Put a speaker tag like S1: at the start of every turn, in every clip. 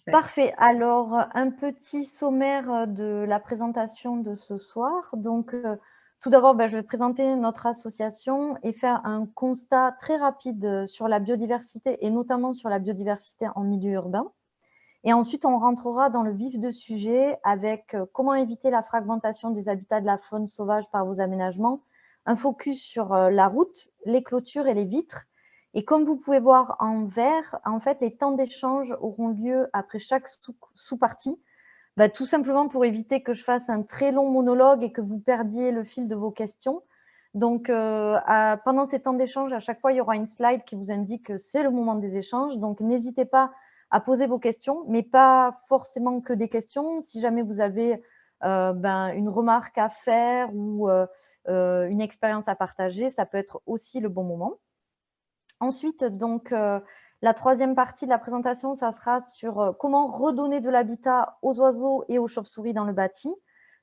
S1: Parfait.
S2: Parfait. Alors, un petit sommaire de la présentation de ce soir. Donc, tout d'abord, je vais présenter notre association et faire un constat très rapide sur la biodiversité et notamment sur la biodiversité en milieu urbain. Et ensuite, on rentrera dans le vif du sujet avec comment éviter la fragmentation des habitats de la faune sauvage par vos aménagements, un focus sur la route, les clôtures et les vitres. Et comme vous pouvez voir en vert, en fait, les temps d'échange auront lieu après chaque sous-partie, tout simplement pour éviter que je fasse un très long monologue et que vous perdiez le fil de vos questions. Donc, pendant ces temps d'échange, à chaque fois, il y aura une slide qui vous indique que c'est le moment des échanges. Donc, n'hésitez pas à poser vos questions, mais pas forcément que des questions. Si jamais vous avez une remarque à faire ou une expérience à partager, ça peut être aussi le bon moment. Ensuite, donc, la troisième partie de la présentation, ça sera sur comment redonner de l'habitat aux oiseaux et aux chauves-souris dans le bâti.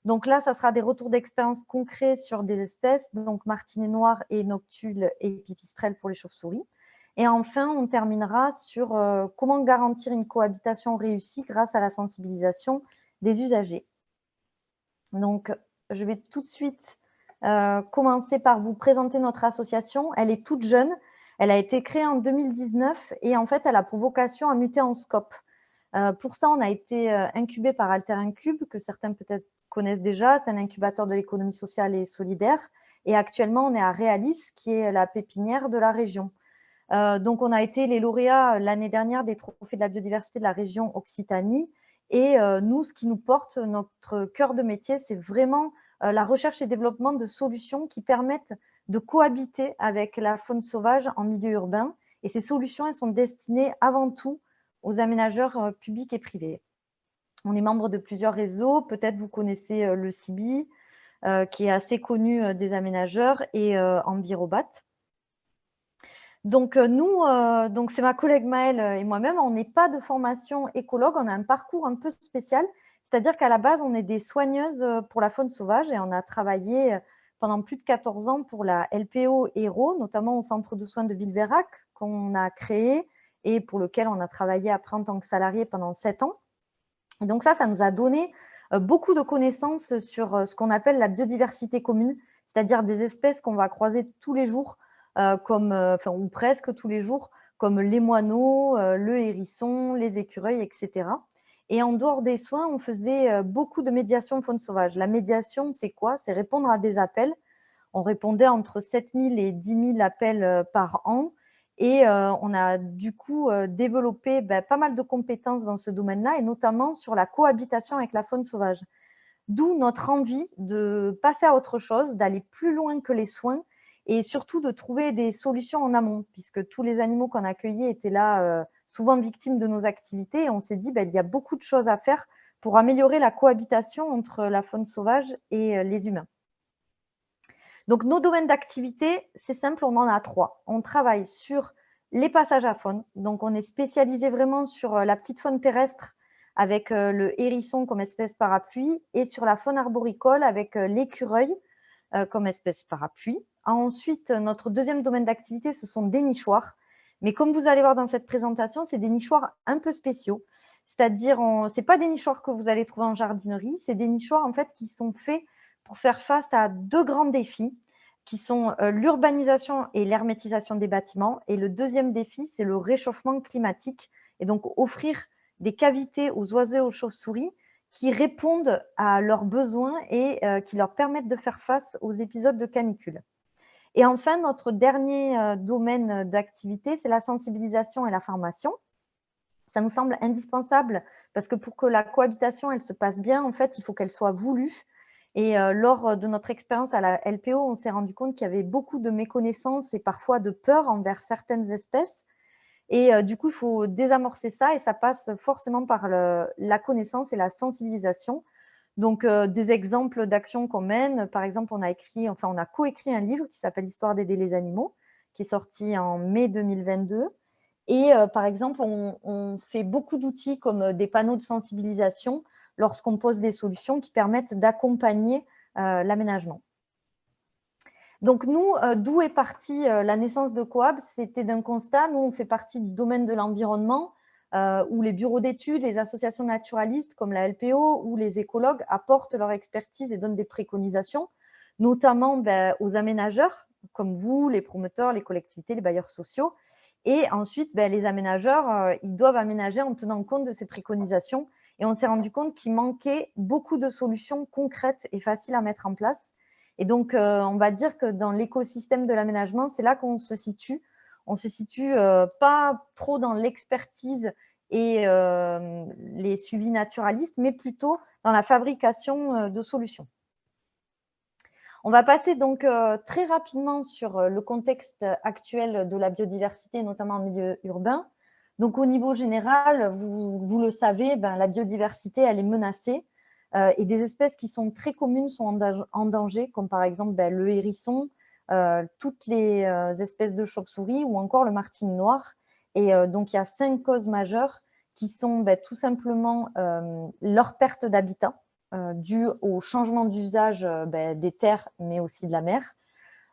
S2: Donc là, ça sera des retours d'expérience concrets sur des espèces, donc martinet noir et noctule et pipistrelle pour les chauves-souris. Et enfin, on terminera sur comment garantir une cohabitation réussie grâce à la sensibilisation des usagers. Donc, je vais tout de suite commencer par vous présenter notre association. Elle est toute jeune. Elle a été créée en 2019 et en fait, elle a pour vocation à muter en scope. Pour ça, on a été incubé par Alter Incube, que certains peut-être connaissent déjà. C'est un incubateur de l'économie sociale et solidaire. Et actuellement, on est à Réalis, qui est la pépinière de la région. Donc, on a été les lauréats l'année dernière des trophées de la biodiversité de la région Occitanie. Et nous, ce qui nous porte, notre cœur de métier, c'est vraiment la recherche et développement de solutions qui permettent de cohabiter avec la faune sauvage en milieu urbain. Et ces solutions, elles sont destinées avant tout aux aménageurs publics et privés. On est membre de plusieurs réseaux. Peut-être vous connaissez le CIBI, qui est assez connu des aménageurs, et Envirobat. Donc, donc c'est ma collègue Maëlle et moi-même, on n'est pas de formation écologue, on a un parcours un peu spécial, c'est-à-dire qu'à la base, on est des soigneuses pour la faune sauvage et on a travaillé pendant plus de 14 ans pour la LPO Hérault, notamment au centre de soins de Villeveyrac qu'on a créé et pour lequel on a travaillé après en tant que salarié pendant 7 ans. Et donc ça nous a donné beaucoup de connaissances sur ce qu'on appelle la biodiversité commune, c'est-à-dire des espèces qu'on va croiser tous les jours, ou presque tous les jours, comme les moineaux, le hérisson, les écureuils, etc. Et en dehors des soins, on faisait beaucoup de médiation faune sauvage. La médiation, c'est quoi? C'est répondre à des appels. On répondait entre 7 000 et 10 000 appels par an. Et on a du coup développé pas mal de compétences dans ce domaine-là, et notamment sur la cohabitation avec la faune sauvage. D'où notre envie de passer à autre chose, d'aller plus loin que les soins et surtout de trouver des solutions en amont, puisque tous les animaux qu'on accueillait étaient là, souvent victimes de nos activités. Et on s'est dit, il y a beaucoup de choses à faire pour améliorer la cohabitation entre la faune sauvage et les humains. Donc, nos domaines d'activité, c'est simple, on en a 3. On travaille sur les passages à faune. Donc, on est spécialisé vraiment sur la petite faune terrestre avec le hérisson comme espèce parapluie et sur la faune arboricole avec l'écureuil comme espèce parapluie. Ensuite, notre deuxième domaine d'activité, ce sont des nichoirs. Mais comme vous allez voir dans cette présentation, c'est des nichoirs un peu spéciaux. C'est-à-dire, ce n'est pas des nichoirs que vous allez trouver en jardinerie, c'est des nichoirs en fait qui sont faits pour faire face à 2 grands défis qui sont l'urbanisation et l'hermétisation des bâtiments. Et le deuxième défi, c'est le réchauffement climatique. Et donc, offrir des cavités aux oiseaux et aux chauves-souris qui répondent à leurs besoins et qui leur permettent de faire face aux épisodes de canicule. Et enfin, notre dernier domaine d'activité, c'est la sensibilisation et la formation. Ça nous semble indispensable parce que pour que la cohabitation elle se passe bien, en fait, il faut qu'elle soit voulue. Et lors de notre expérience à la LPO, on s'est rendu compte qu'il y avait beaucoup de méconnaissances et parfois de peur envers certaines espèces. Et du coup, il faut désamorcer ça et ça passe forcément par la connaissance et la sensibilisation. Donc, des exemples d'actions qu'on mène, par exemple, on a coécrit un livre qui s'appelle Histoire d'aider les animaux, qui est sorti en mai 2022. Et par exemple, on fait beaucoup d'outils comme des panneaux de sensibilisation lorsqu'on pose des solutions qui permettent d'accompagner l'aménagement. Donc nous, d'où est partie la naissance de Coab? C'était d'un constat. Nous, on fait partie du domaine de l'environnement. où les bureaux d'études, les associations naturalistes comme la LPO ou les écologues apportent leur expertise et donnent des préconisations, notamment aux aménageurs comme vous, les promoteurs, les collectivités, les bailleurs sociaux. Et ensuite, les aménageurs, ils doivent aménager en tenant compte de ces préconisations. Et on s'est rendu compte qu'il manquait beaucoup de solutions concrètes et faciles à mettre en place. Et donc, on va dire que dans l'écosystème de l'aménagement, c'est là qu'on se situe. On se situe pas trop dans l'expertise et les suivis naturalistes, mais plutôt dans la fabrication de solutions. On va passer donc très rapidement sur le contexte actuel de la biodiversité, notamment en milieu urbain. Donc, au niveau général, vous le savez, la biodiversité, elle est menacée et des espèces qui sont très communes sont en danger, comme par exemple le hérisson, toutes les espèces de chauves-souris ou encore le martine noir. Et donc, il y a 5 causes majeures qui sont tout simplement leur perte d'habitat, due au changement d'usage des terres, mais aussi de la mer,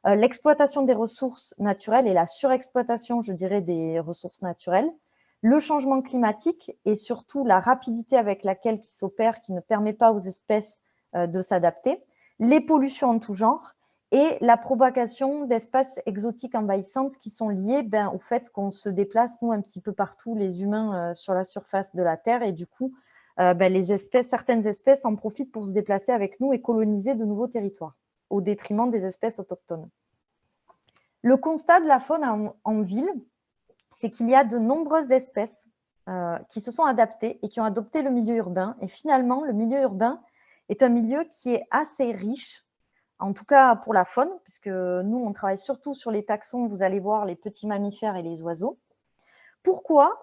S2: l'exploitation des ressources naturelles et la surexploitation, je dirais, des ressources naturelles, le changement climatique et surtout la rapidité avec laquelle il s'opère, qui ne permet pas aux espèces de s'adapter, les pollutions en tout genre et la propagation d'espèces exotiques envahissantes qui sont liées au fait qu'on se déplace, nous, un petit peu partout, les humains, sur la surface de la Terre, et du coup, certaines espèces en profitent pour se déplacer avec nous et coloniser de nouveaux territoires, au détriment des espèces autochtones. Le constat de la faune en ville, c'est qu'il y a de nombreuses espèces qui se sont adaptées et qui ont adopté le milieu urbain. Et finalement, le milieu urbain est un milieu qui est assez riche, en tout cas pour la faune, puisque nous, on travaille surtout sur les taxons, vous allez voir, les petits mammifères et les oiseaux. Pourquoi ?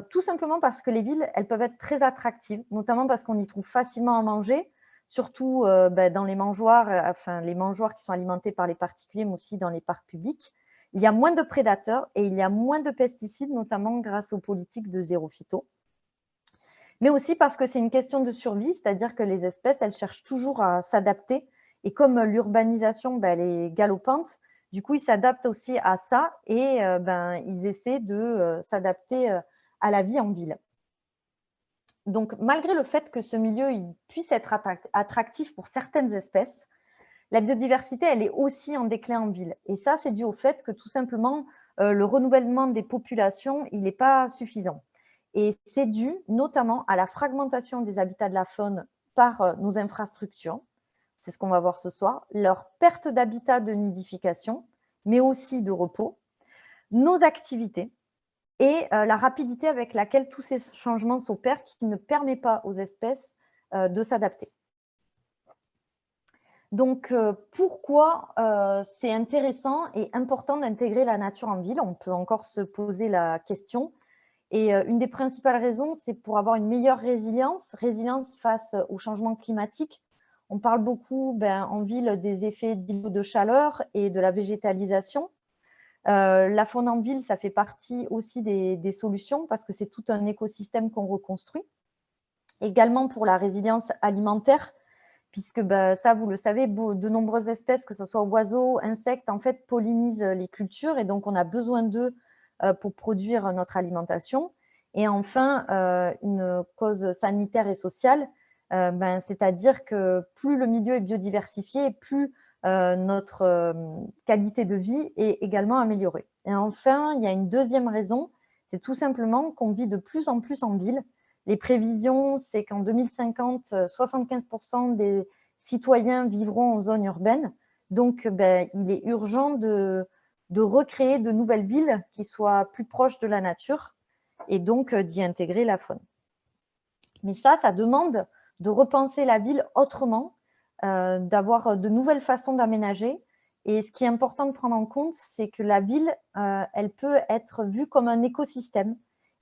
S2: Tout simplement parce que les villes, elles peuvent être très attractives, notamment parce qu'on y trouve facilement à manger, surtout dans les mangeoires, les mangeoires qui sont alimentés par les particuliers, mais aussi dans les parcs publics. Il y a moins de prédateurs et il y a moins de pesticides, notamment grâce aux politiques de zéro phyto. Mais aussi parce que c'est une question de survie, c'est-à-dire que les espèces, elles cherchent toujours à s'adapter. Et comme l'urbanisation, elle est galopante, du coup, ils s'adaptent aussi à ça et ils essaient de s'adapter à la vie en ville. Donc, malgré le fait que ce milieu puisse être attractif pour certaines espèces, la biodiversité, elle est aussi en déclin en ville. Et ça, c'est dû au fait que tout simplement, le renouvellement des populations, il n'est pas suffisant. Et c'est dû notamment à la fragmentation des habitats de la faune par nos infrastructures. C'est ce qu'on va voir ce soir, leur perte d'habitat de nidification, mais aussi de repos, nos activités et la rapidité avec laquelle tous ces changements s'opèrent qui ne permet pas aux espèces de s'adapter. Donc, pourquoi c'est intéressant et important d'intégrer la nature en ville? On peut encore se poser la question. Et une des principales raisons, c'est pour avoir une meilleure résilience face au changement climatique. On parle beaucoup en ville des effets d'îlots de chaleur et de la végétalisation. La faune en ville, ça fait partie aussi des solutions parce que c'est tout un écosystème qu'on reconstruit. Également pour la résilience alimentaire, puisque ça, vous le savez, de nombreuses espèces, que ce soit oiseaux, insectes, en fait, pollinisent les cultures et donc on a besoin d'eux pour produire notre alimentation. Et enfin, une cause sanitaire et sociale, c'est-à-dire que plus le milieu est biodiversifié, plus notre qualité de vie est également améliorée. Et enfin, il y a une deuxième raison, c'est tout simplement qu'on vit de plus en plus en ville. Les prévisions, c'est qu'en 2050, 75% des citoyens vivront en zone urbaine. Donc, il est urgent de recréer de nouvelles villes qui soient plus proches de la nature et donc d'y intégrer la faune. Mais ça demande de repenser la ville autrement, d'avoir de nouvelles façons d'aménager. Et ce qui est important de prendre en compte, c'est que la ville, elle peut être vue comme un écosystème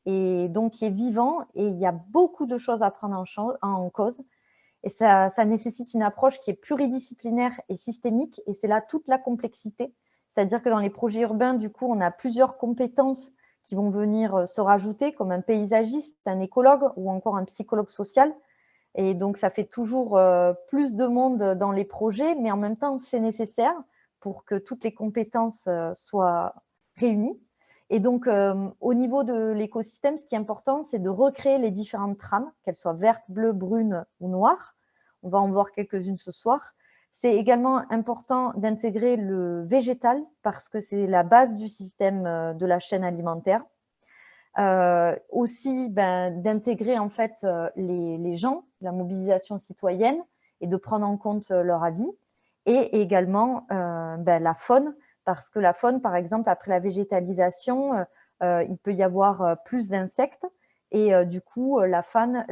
S2: et donc qui est vivant et il y a beaucoup de choses à prendre en cause. Et ça nécessite une approche qui est pluridisciplinaire et systémique et c'est là toute la complexité. C'est-à-dire que dans les projets urbains, du coup, on a plusieurs compétences qui vont venir se rajouter, comme un paysagiste, un écologue ou encore un psychologue social. Et donc, ça fait toujours plus de monde dans les projets, mais en même temps, c'est nécessaire pour que toutes les compétences soient réunies. Et donc, au niveau de l'écosystème, ce qui est important, c'est de recréer les différentes trames, qu'elles soient vertes, bleues, brunes ou noires. On va en voir quelques-unes ce soir. C'est également important d'intégrer le végétal parce que c'est la base du système de la chaîne alimentaire. Aussi, d'intégrer en fait les gens, la mobilisation citoyenne et de prendre en compte leur avis. Et également la faune, parce que la faune, par exemple, après la végétalisation, il peut y avoir plus d'insectes et du coup, la faune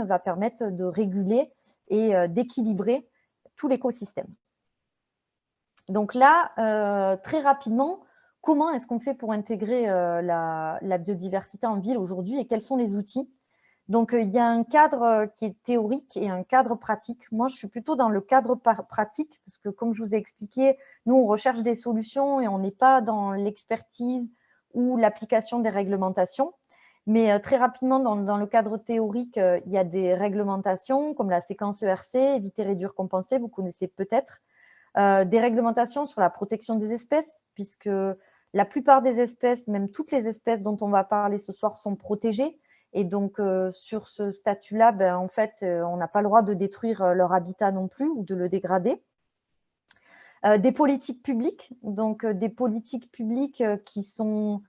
S2: va permettre de réguler et d'équilibrer tout l'écosystème. Donc là, très rapidement, comment est-ce qu'on fait pour intégrer la biodiversité en ville aujourd'hui et quels sont les outils? Donc, il y a un cadre qui est théorique et un cadre pratique. Moi, je suis plutôt dans le cadre pratique parce que, comme je vous ai expliqué, nous, on recherche des solutions et on n'est pas dans l'expertise ou l'application des réglementations. Mais très rapidement, dans le cadre théorique, il y a des réglementations comme la séquence ERC, éviter, réduire, compenser, vous connaissez peut-être. Des réglementations sur la protection des espèces, puisque la plupart des espèces, même toutes les espèces dont on va parler ce soir, sont protégées. Et donc, sur ce statut-là, en fait, on n'a pas le droit de détruire leur habitat non plus ou de le dégrader. Des politiques publiques, donc des politiques publiques qui sont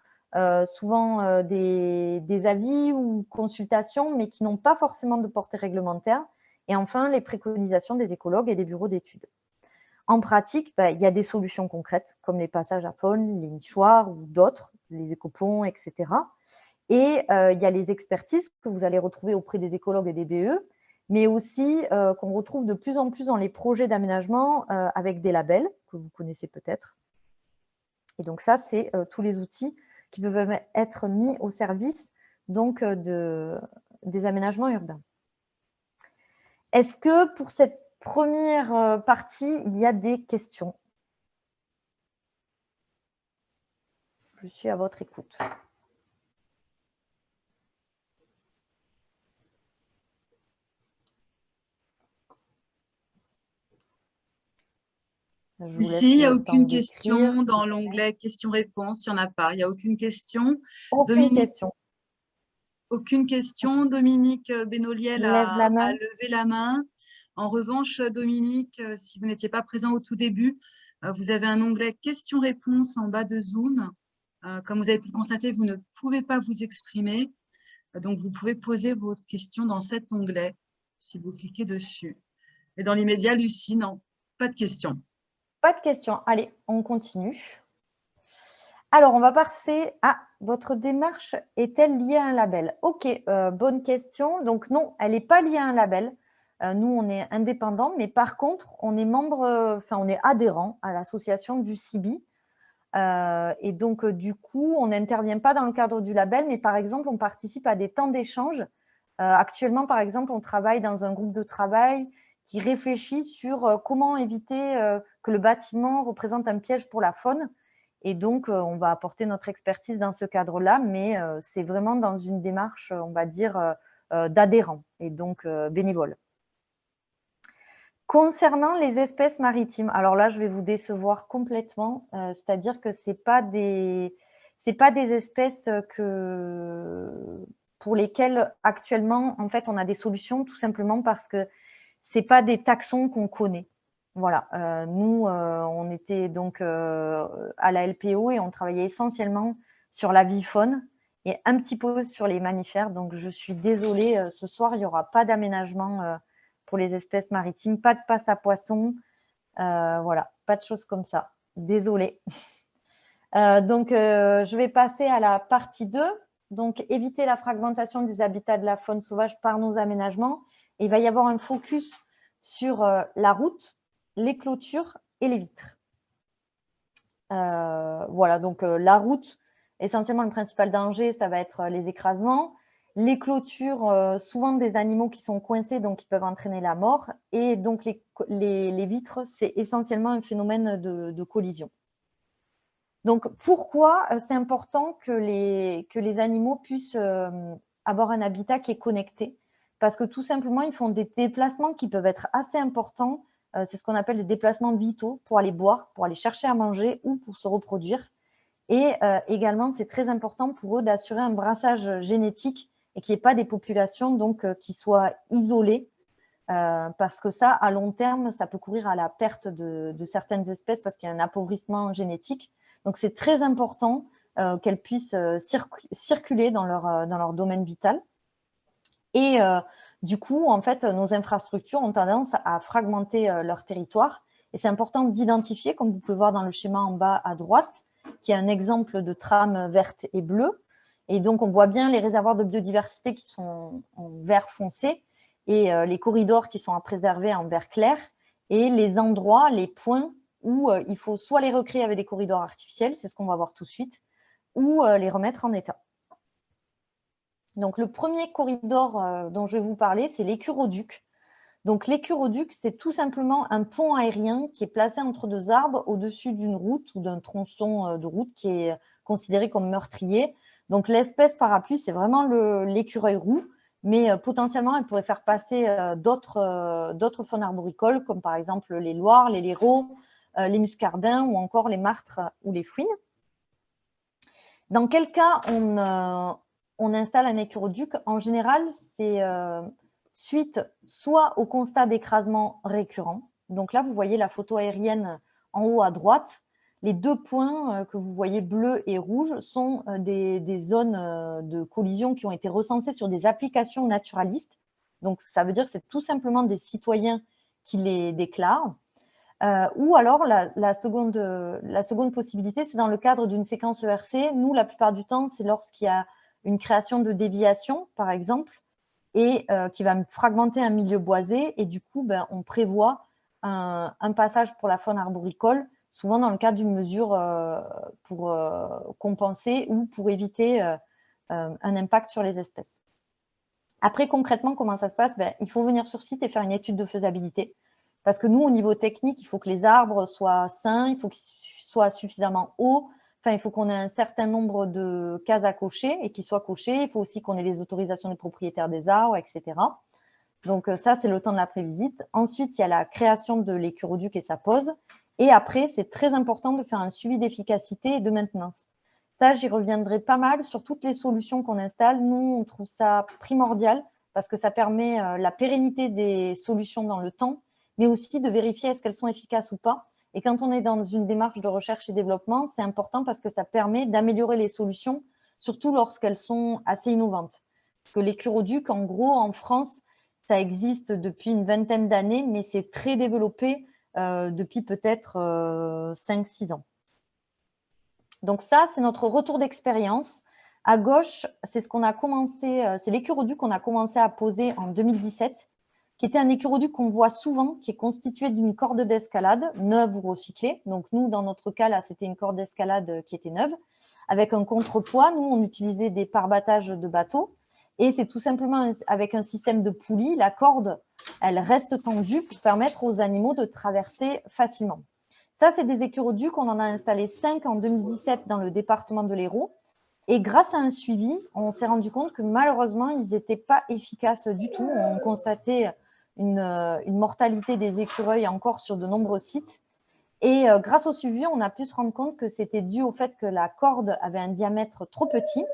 S2: souvent des avis ou consultations, mais qui n'ont pas forcément de portée réglementaire. Et enfin, les préconisations des écologues et des bureaux d'études. En pratique, il y a des solutions concrètes, comme les passages à faune, les nichoirs ou d'autres, les écoponts, etc. Et il y a les expertises que vous allez retrouver auprès des écologues et des BE, mais aussi qu'on retrouve de plus en plus dans les projets d'aménagement avec des labels que vous connaissez peut-être. Et donc ça, c'est tous les outils qui peuvent être mis au service donc, des aménagements urbains. Est-ce que pour cette première partie, il y a des questions? Je suis à votre écoute.
S1: Ici, il n'y a aucune question dans l'onglet questions-réponses. Il n'y en a pas. Il n'y a aucune question.
S2: Aucune question.
S1: Aucune question. Dominique Benoliel
S2: Lève la main.
S1: a levé la main. En revanche, Dominique, si vous n'étiez pas présent au tout début, vous avez un onglet questions-réponses en bas de Zoom. Comme vous avez pu le constater, vous ne pouvez pas vous exprimer. Donc, vous pouvez poser votre question dans cet onglet si vous cliquez dessus. Et dans l'immédiat, Lucie, non, pas de questions.
S2: Pas de questions. Allez, on continue. Alors, on va passer à votre démarche est-elle liée à un label? Ok, bonne question. Donc non, elle n'est pas liée à un label. Nous, on est indépendant, mais par contre, on est membre, on est adhérent à l'association du CIBI. Et donc, du coup, on n'intervient pas dans le cadre du label, mais par exemple, on participe à des temps d'échange. Actuellement, par exemple, on travaille dans un groupe de travail qui réfléchit sur comment éviter que le bâtiment représente un piège pour la faune. Et donc, on va apporter notre expertise dans ce cadre-là, mais c'est vraiment dans une démarche, on va dire, d'adhérents et donc bénévoles. Concernant les espèces maritimes, alors là, je vais vous décevoir complètement, c'est-à-dire que ce n'est pas des espèces pour lesquelles actuellement, en fait, on a des solutions tout simplement parce que ce n'est pas des taxons qu'on connaît. Voilà, nous, on était donc à la LPO et on travaillait essentiellement sur la vie-faune et un petit peu sur les mammifères. Donc, je suis désolée, ce soir, il n'y aura pas d'aménagement pour les espèces maritimes, pas de passe à poissons, voilà, pas de choses comme ça. Désolée. Donc, je vais passer à la partie 2. Donc, éviter la fragmentation des habitats de la faune sauvage par nos aménagements. Et il va y avoir un focus sur la route, les clôtures et les vitres. Voilà, donc la route, essentiellement le principal danger, ça va être les écrasements. Les clôtures, souvent des animaux qui sont coincés, donc qui peuvent entraîner la mort. Et donc les vitres, c'est essentiellement un phénomène de collision. Donc pourquoi c'est important que les animaux puissent avoir un habitat qui est connecté? Parce que tout simplement, ils font des déplacements qui peuvent être assez importants. C'est ce qu'on appelle des déplacements vitaux pour aller boire, pour aller chercher à manger ou pour se reproduire. Et également, c'est très important pour eux d'assurer un brassage génétique et qu'il n'y ait pas des populations donc, qui soient isolées, parce que ça, à long terme, ça peut courir à la perte de certaines espèces parce qu'il y a un appauvrissement génétique. Donc, c'est très important qu'elles puissent circuler dans leur domaine vital. Et du coup, en fait, nos infrastructures ont tendance à fragmenter leur territoire. Et c'est important d'identifier, comme vous pouvez voir dans le schéma en bas à droite, qui est un exemple de trame verte et bleue. Et donc, on voit bien les réservoirs de biodiversité qui sont en vert foncé et les corridors qui sont à préserver en vert clair et les endroits, les points où il faut soit les recréer avec des corridors artificiels, c'est ce qu'on va voir tout de suite, ou les remettre en état. Donc, le premier corridor dont je vais vous parler, c'est l'écuroduc. Donc, l'écuroduc, c'est tout simplement un pont aérien qui est placé entre deux arbres au-dessus d'une route ou d'un tronçon de route qui est considéré comme meurtrier. Donc, l'espèce parapluie, c'est vraiment l'écureuil roux, mais potentiellement, elle pourrait faire passer d'autres faunes arboricoles, comme par exemple les loirs, les léraux, les muscardins ou encore les martres ou les fouines. Dans quel cas on installe un écuroduc? En général, c'est suite soit au constat d'écrasement récurrent. Donc là, vous voyez la photo aérienne en haut à droite. Les deux points que vous voyez bleu et rouge sont des zones de collision qui ont été recensées sur des applications naturalistes. Donc, ça veut dire que c'est tout simplement des citoyens qui les déclarent. Ou alors, la seconde possibilité, c'est dans le cadre d'une séquence ERC. Nous, la plupart du temps, c'est lorsqu'il y a une création de déviation, par exemple, et qui va fragmenter un milieu boisé. Et du coup, on prévoit un passage pour la faune arboricole, souvent dans le cadre d'une mesure pour compenser ou pour éviter un impact sur les espèces. Après, concrètement, comment ça se passe? Il faut venir sur site et faire une étude de faisabilité. Parce que nous, au niveau technique, il faut que les arbres soient sains, il faut qu'ils soient suffisamment hauts. Enfin, il faut qu'on ait un certain nombre de cases à cocher et qu'ils soient cochés. Il faut aussi qu'on ait les autorisations des propriétaires des arbres, etc. Donc, ça, c'est le temps de la prévisite. Ensuite, il y a la création de l'écuroduc et sa pose. Et après, c'est très important de faire un suivi d'efficacité et de maintenance. Ça, j'y reviendrai pas mal sur toutes les solutions qu'on installe. Nous, on trouve ça primordial parce que ça permet la pérennité des solutions dans le temps, mais aussi de vérifier est-ce qu'elles sont efficaces ou pas. Et quand on est dans une démarche de recherche et développement, c'est important parce que ça permet d'améliorer les solutions, surtout lorsqu'elles sont assez innovantes. Parce que l'écuroduc, en gros, en France, ça existe depuis une vingtaine d'années, mais c'est très développé depuis peut-être 5-6 ans. Donc ça, c'est notre retour d'expérience. À gauche, c'est ce qu'on a commencé, c'est l'écuroduc qu'on a commencé à poser en 2017, qui était un écuroduc qu'on voit souvent, qui est constitué d'une corde d'escalade, neuve ou recyclée. Donc nous, dans notre cas, là, c'était une corde d'escalade qui était neuve, avec un contrepoids. Nous, on utilisait des pare-battages de bateaux. Et c'est tout simplement avec un système de poulie. La corde, elle reste tendue pour permettre aux animaux de traverser facilement. Ça, c'est des écuroducs. On en a installé 5 en 2017 dans le département de l'Hérault. Et grâce à un suivi, on s'est rendu compte que malheureusement, ils n'étaient pas efficaces du tout. On constatait une mortalité des écureuils encore sur de nombreux sites. Et grâce au suivi, on a pu se rendre compte que c'était dû au fait que la corde avait un diamètre trop petit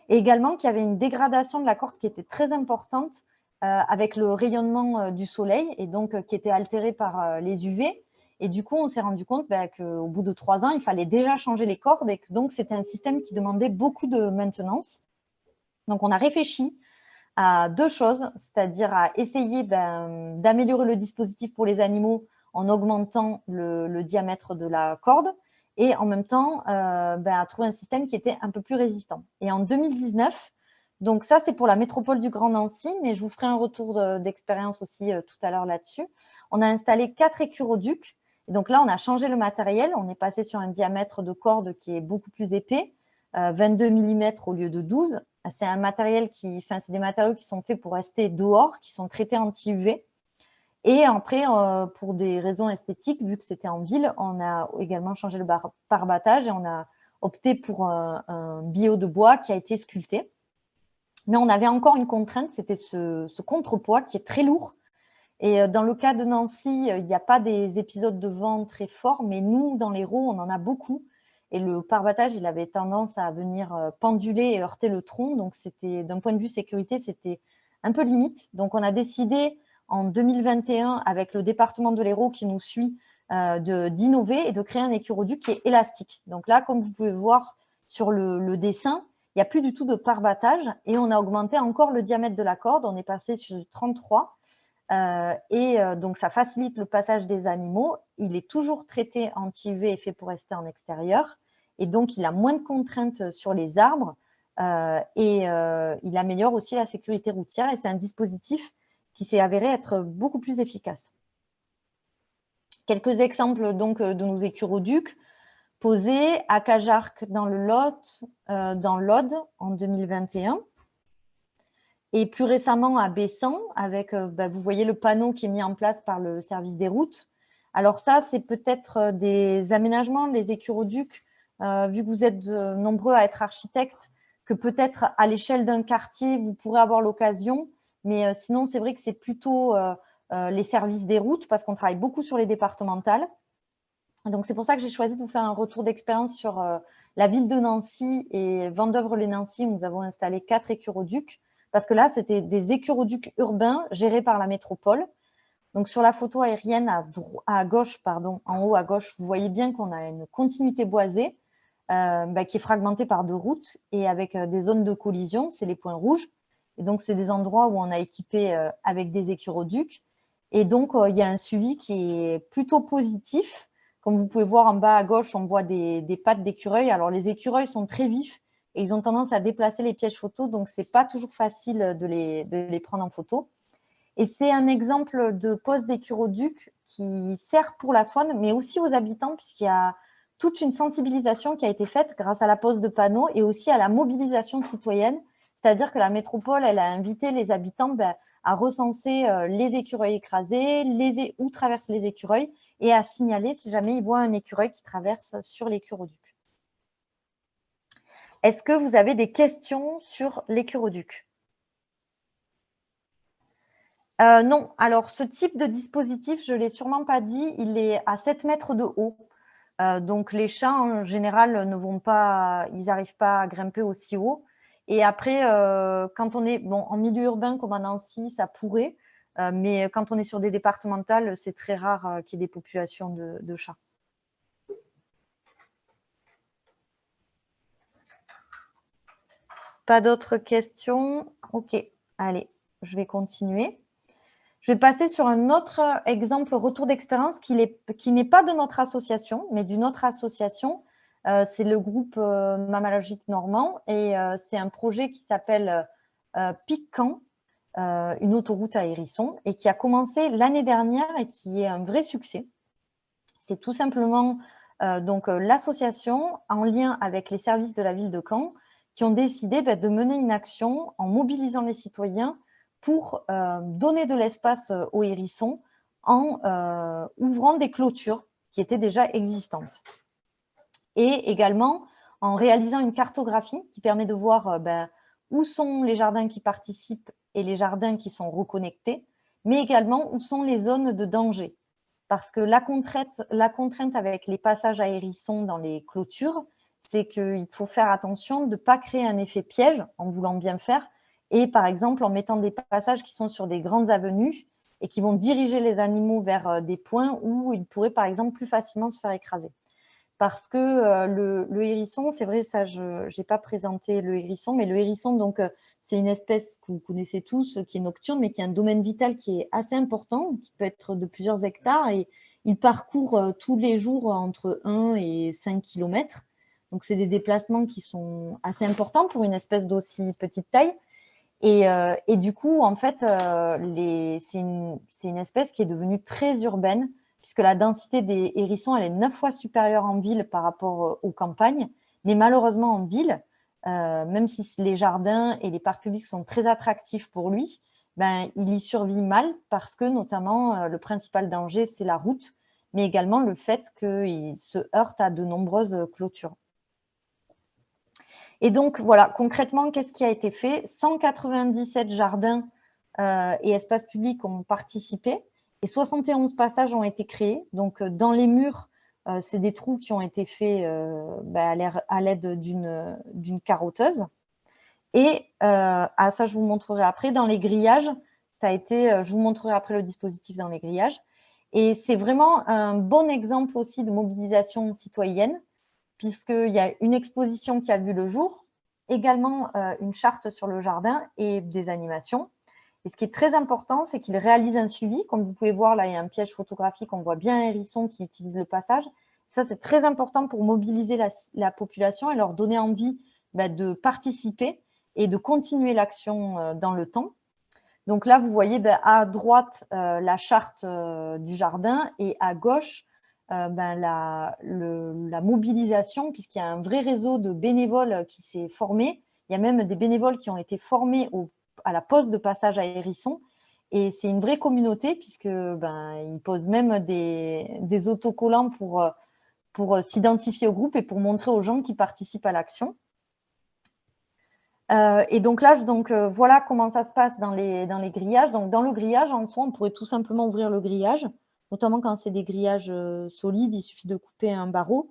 S2: et également qu'il y avait une dégradation de la corde qui était très importante avec le rayonnement du soleil et donc qui était altérée par les UV. Et du coup, on s'est rendu compte qu'au bout de 3 ans, il fallait déjà changer les cordes et que donc c'était un système qui demandait beaucoup de maintenance. Donc, on a réfléchi à deux choses, c'est-à-dire à essayer d'améliorer le dispositif pour les animaux en augmentant le diamètre de la corde et en même temps à trouver un système qui était un peu plus résistant. Et en 2019, donc ça c'est pour la métropole du Grand Nancy, mais je vous ferai un retour d'expérience aussi tout à l'heure là-dessus. On a installé 4 écuroducs. Et donc là, on a changé le matériel. On est passé sur un diamètre de corde qui est beaucoup plus épais, 22 mm au lieu de 12. C'est un matériel c'est des matériaux qui sont faits pour rester dehors, qui sont traités anti-UV. Et après, pour des raisons esthétiques, vu que c'était en ville, on a également changé le pare-battage et on a opté pour un bio de bois qui a été sculpté. Mais on avait encore une contrainte, c'était ce contrepoids qui est très lourd. Et dans le cas de Nancy, il n'y a pas des épisodes de vent très forts, mais nous, dans l'Hérault, on en a beaucoup. et le parbattage, il avait tendance à venir penduler et heurter le tronc. Donc, d'un point de vue sécurité, c'était un peu limite. Donc, on a décidé en 2021, avec le département de l'Hérault qui nous suit, d'innover et de créer un écuroduc qui est élastique. Donc là, comme vous pouvez voir sur le dessin, il n'y a plus du tout de parbattage et on a augmenté encore le diamètre de la corde. On est passé sur 33 donc ça facilite le passage des animaux. Il est toujours traité anti-UV et fait pour rester en extérieur et donc il a moins de contraintes sur les arbres il améliore aussi la sécurité routière et c'est un dispositif qui s'est avéré être beaucoup plus efficace. Quelques exemples donc de nos écuroducs posés à Cajarc dans le Lot, dans l'Aude en 2021. Et plus récemment à Bessan, avec, vous voyez le panneau qui est mis en place par le service des routes. Alors ça, c'est peut-être des aménagements, les écuroducs, vu que vous êtes nombreux à être architectes, que peut-être à l'échelle d'un quartier, vous pourrez avoir l'occasion. Mais sinon, c'est vrai que c'est plutôt les services des routes, parce qu'on travaille beaucoup sur les départementales. Donc, c'est pour ça que j'ai choisi de vous faire un retour d'expérience sur la ville de Nancy et Vendeuvre-les-Nancy, où nous avons installé 4 écuroducs. Parce que là, c'était des écuroducs urbains gérés par la métropole. Donc, sur la photo aérienne à gauche, en haut à gauche, vous voyez bien qu'on a une continuité boisée qui est fragmentée par 2 routes et avec des zones de collision, c'est les points rouges. Et donc, c'est des endroits où on a équipé avec des écuroducs. Et donc, il y a un suivi qui est plutôt positif. Comme vous pouvez voir en bas à gauche, on voit des pattes d'écureuil. Alors, les écureuils sont très vifs et ils ont tendance à déplacer les pièges photos, donc ce n'est pas toujours facile de les prendre en photo. Et c'est un exemple de pose d'écuroduc qui sert pour la faune, mais aussi aux habitants, puisqu'il y a toute une sensibilisation qui a été faite grâce à la pose de panneaux et aussi à la mobilisation citoyenne. C'est-à-dire que la métropole, elle a invité les habitants à recenser les écureuils écrasés, où traversent les écureuils, et à signaler si jamais ils voient un écureuil qui traverse sur l'écuroduc. Est-ce que vous avez des questions sur l'écuroduc? Non. Alors, ce type de dispositif, je ne l'ai sûrement pas dit, il est à 7 mètres de haut. Donc, les chats, en général, ils n'arrivent pas à grimper aussi haut. Et après, quand on est en milieu urbain comme à Nancy, ça pourrait. Mais quand on est sur des départementales, c'est très rare qu'il y ait des populations de chats. Pas d'autres questions? Ok, allez, je vais continuer. Je vais passer sur un autre exemple retour d'expérience qui n'est pas de notre association, mais d'une autre association. C'est le groupe Mammalogique Normand et c'est un projet qui s'appelle Pic-Camp, une autoroute à hérissons, et qui a commencé l'année dernière et qui est un vrai succès. C'est tout simplement l'association en lien avec les services de la ville de Caen qui ont décidé de mener une action en mobilisant les citoyens pour donner de l'espace aux hérissons en ouvrant des clôtures qui étaient déjà existantes. Et également en réalisant une cartographie qui permet de voir où sont les jardins qui participent et les jardins qui sont reconnectés, mais également où sont les zones de danger. Parce que la contrainte avec les passages à hérissons dans les clôtures, c'est qu'il faut faire attention de ne pas créer un effet piège en voulant bien faire, et par exemple en mettant des passages qui sont sur des grandes avenues et qui vont diriger les animaux vers des points où ils pourraient par exemple plus facilement se faire écraser. Parce que le hérisson, c'est vrai, ça je n'ai pas présenté le hérisson, mais le hérisson, donc c'est une espèce que vous connaissez tous, qui est nocturne, mais qui a un domaine vital qui est assez important, qui peut être de plusieurs hectares, et il parcourt tous les jours entre 1 et 5 km. Donc, c'est des déplacements qui sont assez importants pour une espèce d'aussi petite taille. Et du coup, en fait, c'est une espèce qui est devenue très urbaine, puisque la densité des hérissons, elle est 9 fois supérieure en ville par rapport aux campagnes. Mais malheureusement, en ville, même si les jardins et les parcs publics sont très attractifs pour lui, il y survit mal parce que notamment le principal danger, c'est la route, mais également le fait qu'il se heurte à de nombreuses clôtures. Et donc, voilà, concrètement, qu'est-ce qui a été fait? 197 jardins et espaces publics ont participé et 71 passages ont été créés. Donc, dans les murs, C'est des trous qui ont été faits à l'aide d'une carotteuse. Et ça, je vous montrerai après. Dans les grillages, je vous montrerai après le dispositif dans les grillages. Et c'est vraiment un bon exemple aussi de mobilisation citoyenne, puisqu'il y a une exposition qui a vu le jour, également une charte sur le jardin et des animations. Et ce qui est très important, c'est qu'il réalise un suivi. Comme vous pouvez voir, là, il y a un piège photographique. On voit bien un hérisson qui utilise le passage. Ça, c'est très important pour mobiliser la population et leur donner envie de participer et de continuer l'action dans le temps. Donc là, vous voyez à droite la charte du jardin et à gauche la mobilisation, puisqu'il y a un vrai réseau de bénévoles qui s'est formé. Il y a même des bénévoles qui ont été formés à la poste de passage à hérisson. Et c'est une vraie communauté, puisqu'ils posent même des autocollants pour s'identifier au groupe et pour montrer aux gens qui participent à l'action. Et donc là, voilà comment ça se passe dans les grillages. Donc, dans le grillage, en soi, on pourrait tout simplement ouvrir le grillage, notamment quand c'est des grillages solides, il suffit de couper un barreau.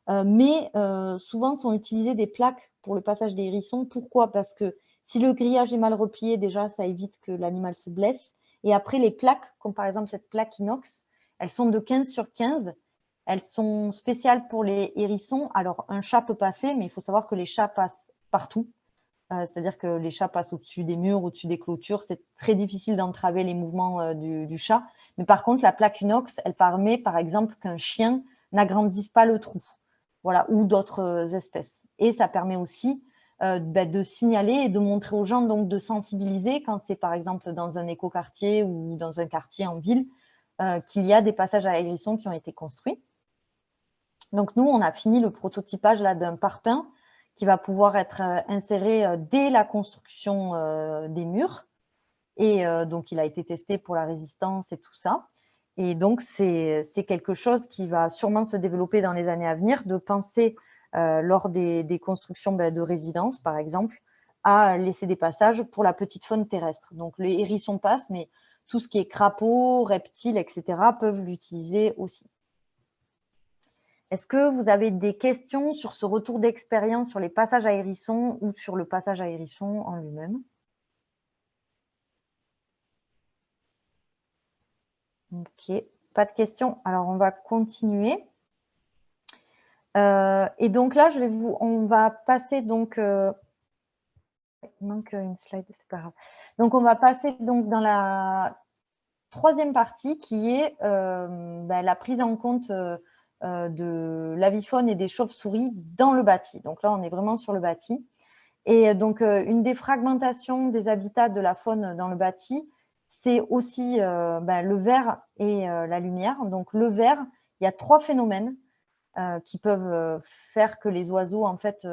S2: Mais souvent, sont utilisées des plaques pour le passage des hérissons. Pourquoi? Parce que si le grillage est mal replié, déjà, ça évite que l'animal se blesse. Et après, les plaques, comme par exemple cette plaque inox, elles sont de 15 sur 15. Elles sont spéciales pour les hérissons. Alors, un chat peut passer, mais il faut savoir que les chats passent partout. C'est-à-dire que les chats passent au-dessus des murs, au-dessus des clôtures. C'est très difficile d'entraver les mouvements du chat. Mais par contre, la plaque inox, elle permet, par exemple, qu'un chien n'agrandisse pas le trou, voilà, ou d'autres espèces. Et ça permet aussi de signaler et de montrer aux gens, donc de sensibiliser quand c'est, par exemple, dans un écoquartier ou dans un quartier en ville, qu'il y a des passages à hérissons qui ont été construits. Donc, nous, on a fini le prototypage là d'un parpaing qui va pouvoir être inséré dès la construction des murs. Et donc, il a été testé pour la résistance et tout ça. Et donc, c'est quelque chose qui va sûrement se développer dans les années à venir, de penser lors des constructions de résidences, par exemple, à laisser des passages pour la petite faune terrestre. Donc, les hérissons passent, mais tout ce qui est crapauds, reptiles, etc., peuvent l'utiliser aussi. Est-ce que vous avez des questions sur ce retour d'expérience sur les passages à hérissons ou sur le passage à hérissons en lui-même? Ok, pas de questions. Alors, on va continuer. Et donc là, on va passer donc… il manque une slide, c'est pas grave. Donc, on va passer donc dans la troisième partie qui est la prise en compte de l'avifaune et des chauves-souris dans le bâti. Donc là, on est vraiment sur le bâti. Et donc, une des fragmentations des habitats de la faune dans le bâti, c'est aussi le vert et la lumière. Donc, le vert, il y a 3 phénomènes qui peuvent faire que les oiseaux, en fait,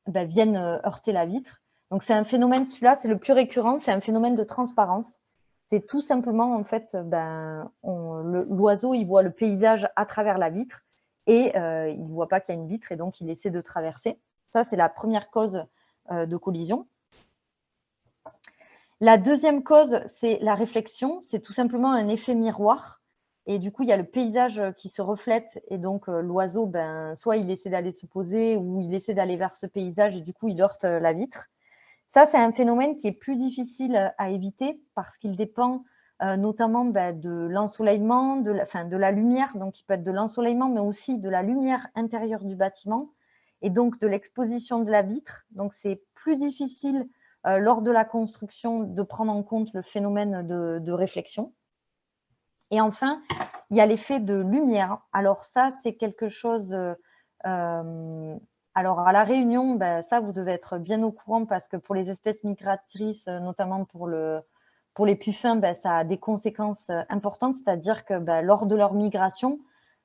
S2: viennent heurter la vitre. Donc, c'est un phénomène, celui-là, c'est le plus récurrent, c'est un phénomène de transparence. C'est tout simplement, en fait, l'oiseau, il voit le paysage à travers la vitre et il ne voit pas qu'il y a une vitre et donc il essaie de traverser. Ça, c'est la première cause de collision. La deuxième cause, c'est la réflexion. C'est tout simplement un effet miroir. Et du coup, il y a le paysage qui se reflète et donc l'oiseau, soit il essaie d'aller se poser ou il essaie d'aller vers ce paysage et du coup, il heurte la vitre. Ça, c'est un phénomène qui est plus difficile à éviter parce qu'il dépend notamment de l'ensoleillement, de la lumière. Donc, il peut être de l'ensoleillement, mais aussi de la lumière intérieure du bâtiment et donc de l'exposition de la vitre. Donc, c'est plus difficile lors de la construction de prendre en compte le phénomène de réflexion. Et enfin, il y a l'effet de lumière. Alors ça, c'est quelque chose… alors, à La Réunion, ça, vous devez être bien au courant parce que pour les espèces migratrices, notamment pour les puffins, ça a des conséquences importantes. C'est-à-dire que lors de leur migration,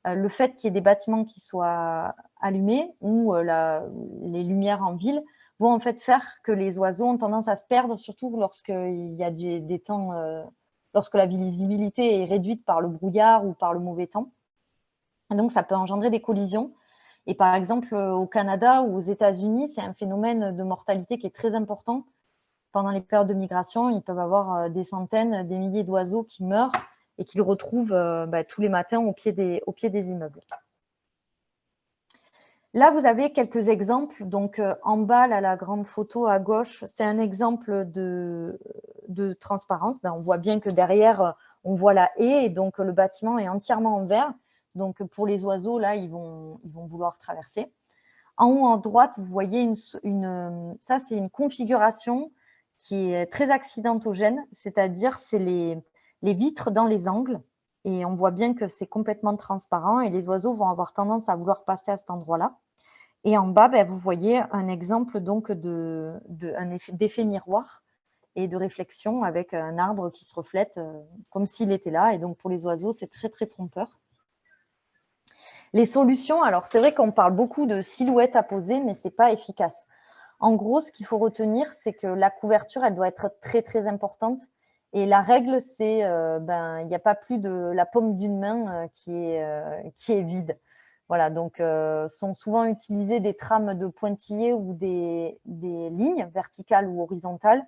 S2: le fait qu'il y ait des bâtiments qui soient allumés ou les lumières en ville vont en fait faire que les oiseaux ont tendance à se perdre, surtout lorsqu'il y a des temps… lorsque la visibilité est réduite par le brouillard ou par le mauvais temps. Et donc, ça peut engendrer des collisions. Et par exemple, au Canada ou aux États-Unis, c'est un phénomène de mortalité qui est très important. Pendant les périodes de migration, ils peuvent avoir des centaines, des milliers d'oiseaux qui meurent et qu'ils retrouvent tous les matins au pied des immeubles. Là, vous avez quelques exemples. Donc, en bas, là, la grande photo à gauche, c'est un exemple de transparence. On voit bien que derrière, on voit la haie et donc le bâtiment est entièrement en verre. Donc, pour les oiseaux, là, ils vont vouloir traverser. En haut, à droite, vous voyez ça, c'est une configuration qui est très accidentogène, c'est-à-dire c'est les vitres dans les angles. Et on voit bien que c'est complètement transparent et les oiseaux vont avoir tendance à vouloir passer à cet endroit-là. Et en bas, vous voyez un exemple donc d'effet miroir et de réflexion avec un arbre qui se reflète comme s'il était là. Et donc, pour les oiseaux, c'est très, très trompeur. Les solutions, alors c'est vrai qu'on parle beaucoup de silhouettes à poser, mais ce n'est pas efficace. En gros, ce qu'il faut retenir, c'est que la couverture, elle doit être très, très importante. Et la règle, c'est il n'y a pas plus de la paume d'une main qui est vide. Voilà, donc sont souvent utilisées des trames de pointillés ou des lignes verticales ou horizontales.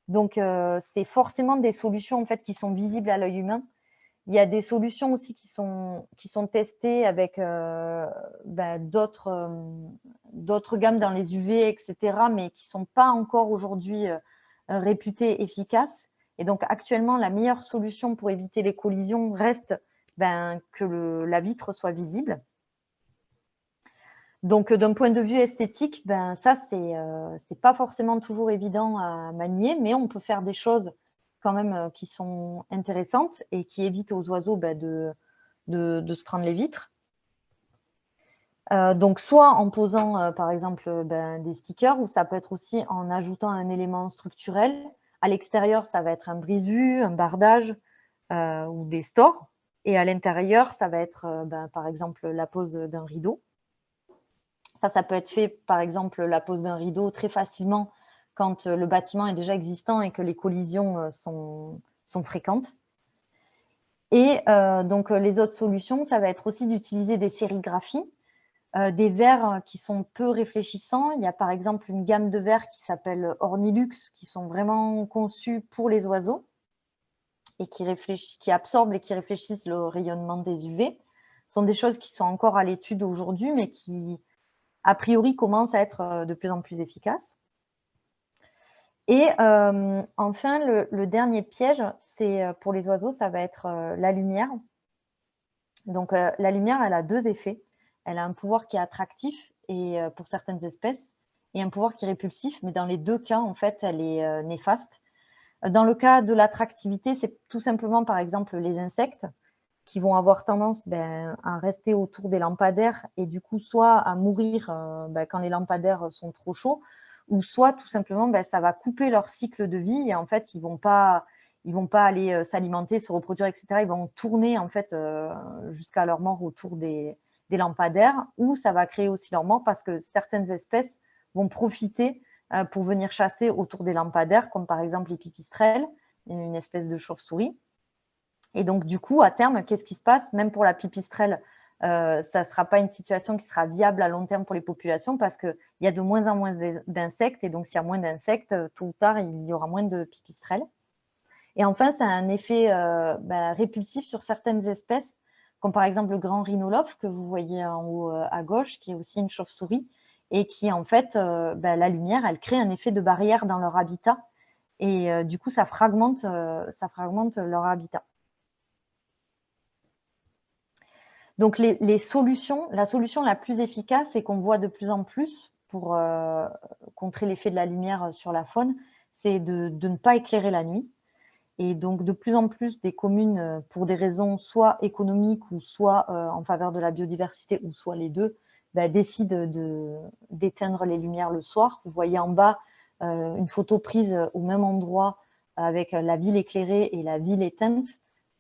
S2: Donc, c'est forcément des solutions en fait, qui sont visibles à l'œil humain. Il y a des solutions aussi qui sont testées avec d'autres gammes dans les UV, etc., mais qui ne sont pas encore aujourd'hui réputées efficaces. Et donc, actuellement, la meilleure solution pour éviter les collisions reste que la vitre soit visible. Donc, d'un point de vue esthétique, ça, c'est pas forcément toujours évident à manier, mais on peut faire des choses quand même qui sont intéressantes et qui évitent aux oiseaux de se prendre les vitres. Donc, soit en posant, par exemple, des stickers, ou ça peut être aussi en ajoutant un élément structurel. À l'extérieur, ça va être un brise-vue, un bardage ou des stores. Et à l'intérieur, ça va être, par exemple, la pose d'un rideau. Ça peut être fait, par exemple, la pose d'un rideau très facilement quand le bâtiment est déjà existant et que les collisions sont fréquentes. Et donc, les autres solutions, ça va être aussi d'utiliser des sérigraphies, des verres qui sont peu réfléchissants. Il y a par exemple une gamme de verres qui s'appelle Ornilux, qui sont vraiment conçus pour les oiseaux et qui absorbent et qui réfléchissent le rayonnement des UV. Ce sont des choses qui sont encore à l'étude aujourd'hui, mais qui, a priori, commence à être de plus en plus efficace. Et enfin, le dernier piège, c'est pour les oiseaux, ça va être la lumière. Donc, la lumière, elle a deux effets. Elle a un pouvoir qui est attractif et, pour certaines espèces et un pouvoir qui est répulsif, mais dans les deux cas, en fait, elle est néfaste. Dans le cas de l'attractivité, c'est tout simplement, par exemple, les insectes qui vont avoir tendance à rester autour des lampadaires et du coup soit à mourir quand les lampadaires sont trop chauds, ou soit tout simplement ça va couper leur cycle de vie et en fait ils vont pas aller s'alimenter, se reproduire, etc. Ils vont tourner en fait jusqu'à leur mort autour des lampadaires, ou ça va créer aussi leur mort parce que certaines espèces vont profiter pour venir chasser autour des lampadaires, comme par exemple les pipistrelles, une espèce de chauve-souris. Et donc, du coup, à terme, qu'est-ce qui se passe? Même pour la pipistrelle, ça ne sera pas une situation qui sera viable à long terme pour les populations parce qu'il y a de moins en moins d'insectes. Et donc, s'il y a moins d'insectes, tôt ou tard, il y aura moins de pipistrelles. Et enfin, ça a un effet répulsif sur certaines espèces, comme par exemple le grand rhinolophe que vous voyez en haut à gauche, qui est aussi une chauve-souris, et qui, en fait, la lumière, elle crée un effet de barrière dans leur habitat. Et du coup, ça fragmente leur habitat. Donc, la solution la plus efficace et qu'on voit de plus en plus pour contrer l'effet de la lumière sur la faune, c'est de ne pas éclairer la nuit. Et donc, de plus en plus des communes, pour des raisons soit économiques ou soit en faveur de la biodiversité, ou soit les deux, décident d'éteindre les lumières le soir. Vous voyez en bas une photo prise au même endroit avec la ville éclairée et la ville éteinte.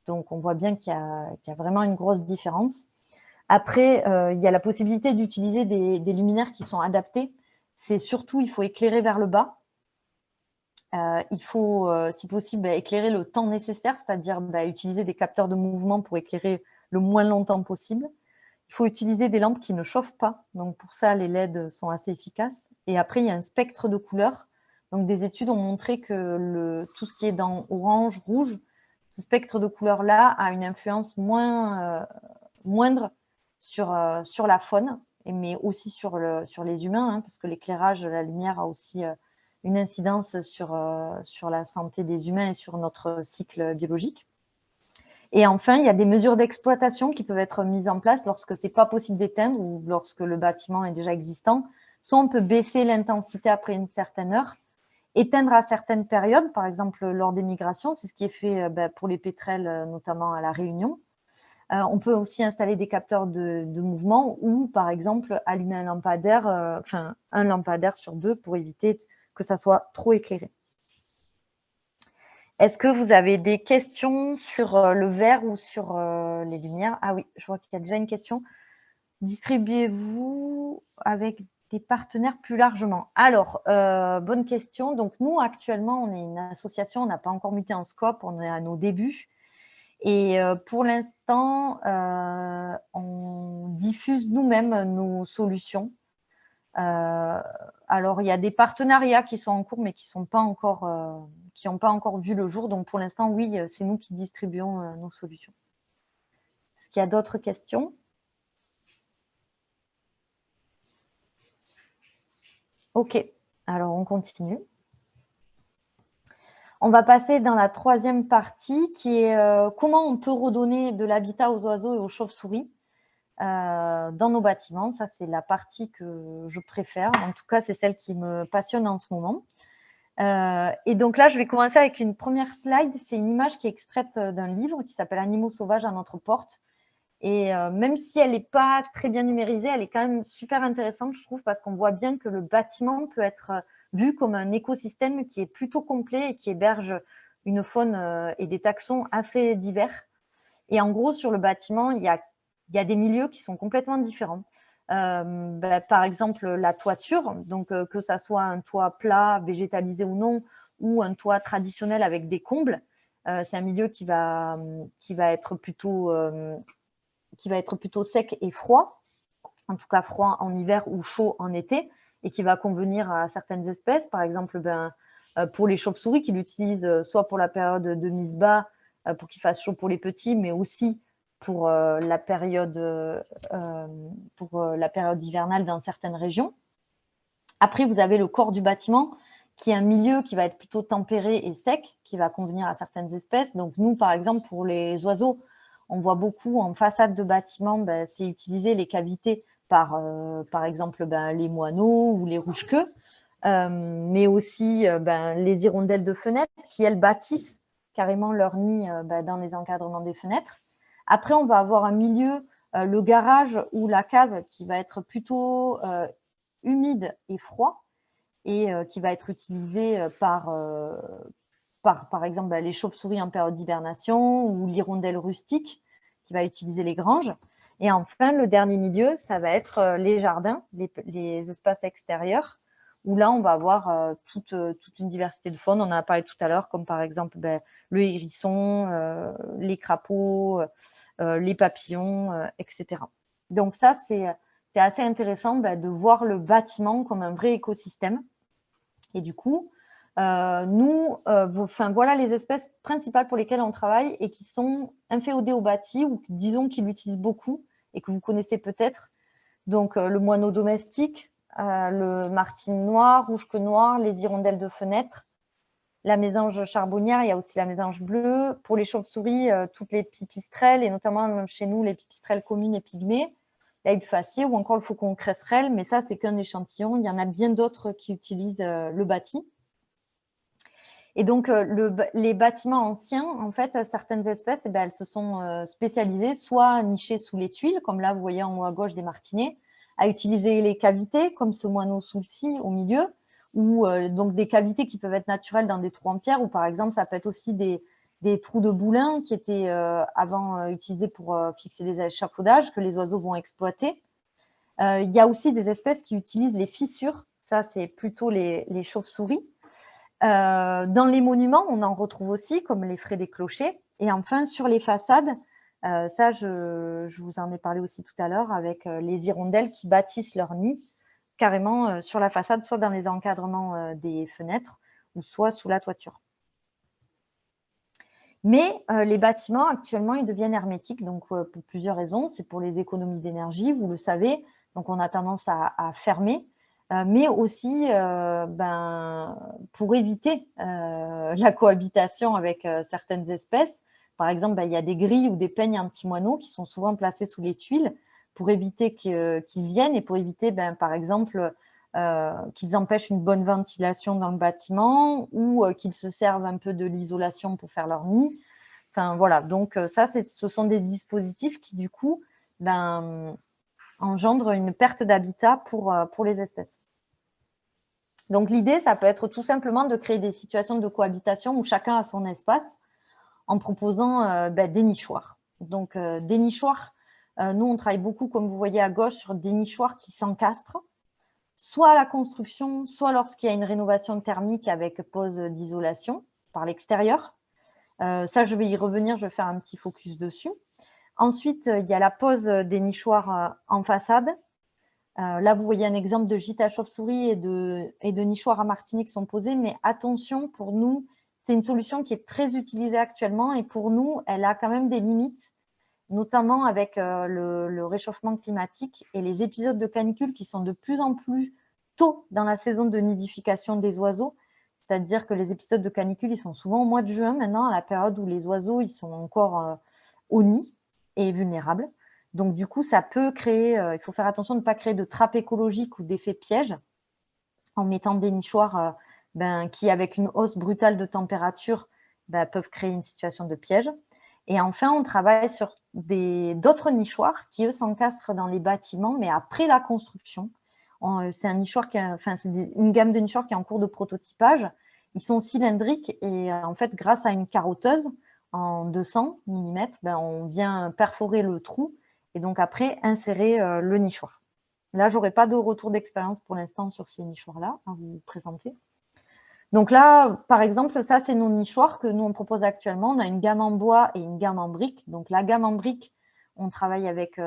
S2: Donc, on voit bien qu'il y a vraiment une grosse différence. Après, il y a la possibilité d'utiliser des luminaires qui sont adaptés. C'est surtout, il faut éclairer vers le bas. Il faut, si possible, éclairer le temps nécessaire, c'est-à-dire utiliser des capteurs de mouvement pour éclairer le moins longtemps possible. Il faut utiliser des lampes qui ne chauffent pas. Donc, pour ça, les LED sont assez efficaces. Et après, il y a un spectre de couleurs. Donc, des études ont montré que tout ce qui est dans orange, rouge, spectre de couleurs-là a une influence moindre sur la faune, mais aussi sur les humains, hein, parce que l'éclairage, la lumière a aussi une incidence sur la santé des humains et sur notre cycle biologique. Et enfin, il y a des mesures d'exploitation qui peuvent être mises en place lorsque ce n'est pas possible d'éteindre ou lorsque le bâtiment est déjà existant. Soit on peut baisser l'intensité après une certaine heure, éteindre à certaines périodes, par exemple lors des migrations, c'est ce qui est fait pour les pétrels, notamment à La Réunion. On peut aussi installer des capteurs de mouvement ou, par exemple, allumer un lampadaire, un lampadaire sur 2 pour éviter que ça soit trop éclairé. Est-ce que vous avez des questions sur le verre ou sur les lumières? Ah oui, je vois qu'il y a déjà une question. Distribuez-vous avec des partenaires plus largement? Alors, bonne question. Donc, nous, actuellement, on est une association, on n'a pas encore muté en scope, on est à nos débuts. Et pour l'instant, on diffuse nous-mêmes nos solutions. Alors, il y a des partenariats qui sont en cours, mais qui n'ont pas encore vu le jour. Donc, pour l'instant, oui, c'est nous qui distribuons nos solutions. Est-ce qu'il y a d'autres questions? OK, alors on continue. On va passer dans la troisième partie qui est comment on peut redonner de l'habitat aux oiseaux et aux chauves-souris dans nos bâtiments. Ça, c'est la partie que je préfère. En tout cas, c'est celle qui me passionne en ce moment. Et donc là, je vais commencer avec une première slide. C'est une image qui est extraite d'un livre qui s'appelle « Animaux sauvages à notre porte ». Et même si elle n'est pas très bien numérisée, elle est quand même super intéressante, je trouve, parce qu'on voit bien que le bâtiment peut être vu comme un écosystème qui est plutôt complet et qui héberge une faune et des taxons assez divers. Et en gros, sur le bâtiment, il y a des milieux qui sont complètement différents. Par exemple, la toiture, donc que ça soit un toit plat, végétalisé ou non, ou un toit traditionnel avec des combles, c'est un milieu qui va être plutôt sec et froid, en tout cas froid en hiver ou chaud en été, et qui va convenir à certaines espèces. Par exemple, pour les chauves-souris qui l'utilisent soit pour la période de mise bas, pour qu'il fasse chaud pour les petits, mais aussi pour la période hivernale dans certaines régions. Après, vous avez le corps du bâtiment, qui est un milieu qui va être plutôt tempéré et sec, qui va convenir à certaines espèces. Donc nous, par exemple, pour les oiseaux, on voit beaucoup en façade de bâtiment, c'est utiliser les cavités par exemple, les moineaux ou les rouge-queues, mais aussi les hirondelles de fenêtres qui, elles, bâtissent carrément leur nid dans les encadrements des fenêtres. Après, on va avoir un milieu, le garage ou la cave, qui va être plutôt humide et froid et qui va être utilisé par exemple les chauves-souris en période d'hibernation ou l'hirondelle rustique qui va utiliser les granges. Et enfin, le dernier milieu, ça va être les jardins, les espaces extérieurs, où là, on va avoir toute une diversité de faune. On en a parlé tout à l'heure, comme par exemple le hérisson, les crapauds, les papillons, etc. Donc ça, c'est assez intéressant de voir le bâtiment comme un vrai écosystème. Et du coup, voilà les espèces principales pour lesquelles on travaille et qui sont inféodées au bâti ou disons qu'ils l'utilisent beaucoup et que vous connaissez peut-être. Donc, le moineau domestique, le martine noir, rouge-queue noir, les hirondelles de fenêtre, la mésange charbonnière, il y a aussi la mésange bleue. Pour les chauves-souris, toutes les pipistrelles et notamment chez nous, les pipistrelles communes et pygmées, la huppe faciée ou encore le faucon cresserelle, mais ça, c'est qu'un échantillon. Il y en a bien d'autres qui utilisent le bâti. Et donc, les bâtiments anciens, en fait, certaines espèces, elles se sont spécialisées, soit nichées sous les tuiles, comme là, vous voyez en haut à gauche des martinets, à utiliser les cavités, comme ce moineau sous le scie au milieu, ou donc des cavités qui peuvent être naturelles dans des trous en pierre, ou par exemple, ça peut être aussi des trous de boulins qui étaient avant utilisés pour fixer les échafaudages que les oiseaux vont exploiter. Il y a aussi des espèces qui utilisent les fissures, ça, c'est plutôt les chauves-souris. Dans les monuments, on en retrouve aussi, comme les frais des clochers. Et enfin, sur les façades, ça, je vous en ai parlé aussi tout à l'heure, avec les hirondelles qui bâtissent leur nid carrément sur la façade, soit dans les encadrements des fenêtres, ou soit sous la toiture. Mais les bâtiments, actuellement, ils deviennent hermétiques, donc pour plusieurs raisons. C'est pour les économies d'énergie, vous le savez, donc on a tendance à fermer, mais aussi pour éviter la cohabitation avec certaines espèces. Par exemple, il y a des grilles ou des peignes anti-moineaux qui sont souvent placés sous les tuiles pour éviter qu'ils viennent et pour éviter, par exemple, qu'ils empêchent une bonne ventilation dans le bâtiment ou qu'ils se servent un peu de l'isolation pour faire leur nid. Enfin, voilà, donc ça, ce sont des dispositifs qui, du coup, engendrent une perte d'habitat pour les espèces. Donc, l'idée, ça peut être tout simplement de créer des situations de cohabitation où chacun a son espace en proposant des nichoirs. Donc, des nichoirs, nous, on travaille beaucoup, comme vous voyez à gauche, sur des nichoirs qui s'encastrent, soit à la construction, soit lorsqu'il y a une rénovation thermique avec pose d'isolation par l'extérieur. Ça, je vais y revenir, je vais faire un petit focus dessus. Ensuite, il y a la pose des nichoirs en façade. Là, vous voyez un exemple de gîte à chauve-souris et de nichoirs à martinet qui sont posés, mais attention, pour nous, c'est une solution qui est très utilisée actuellement et pour nous, elle a quand même des limites, notamment avec le réchauffement climatique et les épisodes de canicule qui sont de plus en plus tôt dans la saison de nidification des oiseaux. C'est-à-dire que les épisodes de canicule, ils sont souvent au mois de juin maintenant, à la période où les oiseaux ils sont encore au nid et vulnérables. Donc, du coup, ça peut créer, il faut faire attention de ne pas créer de trappe écologique ou d'effet piège en mettant des nichoirs qui, avec une hausse brutale de température, peuvent créer une situation de piège. Et enfin, on travaille sur d'autres nichoirs qui, eux, s'encastrent dans les bâtiments, mais après la construction. C'est un nichoir c'est une gamme de nichoirs qui est en cours de prototypage. Ils sont cylindriques et en fait, grâce à une carotteuse en 200 mm, on vient perforer le trou et donc après insérer le nichoir. Là, je n'aurai pas de retour d'expérience pour l'instant sur ces nichoirs-là à vous présenter. Donc là, par exemple, ça, c'est nos nichoirs que nous, on propose actuellement. On a une gamme en bois et une gamme en briques. Donc la gamme en briques, on travaille avec,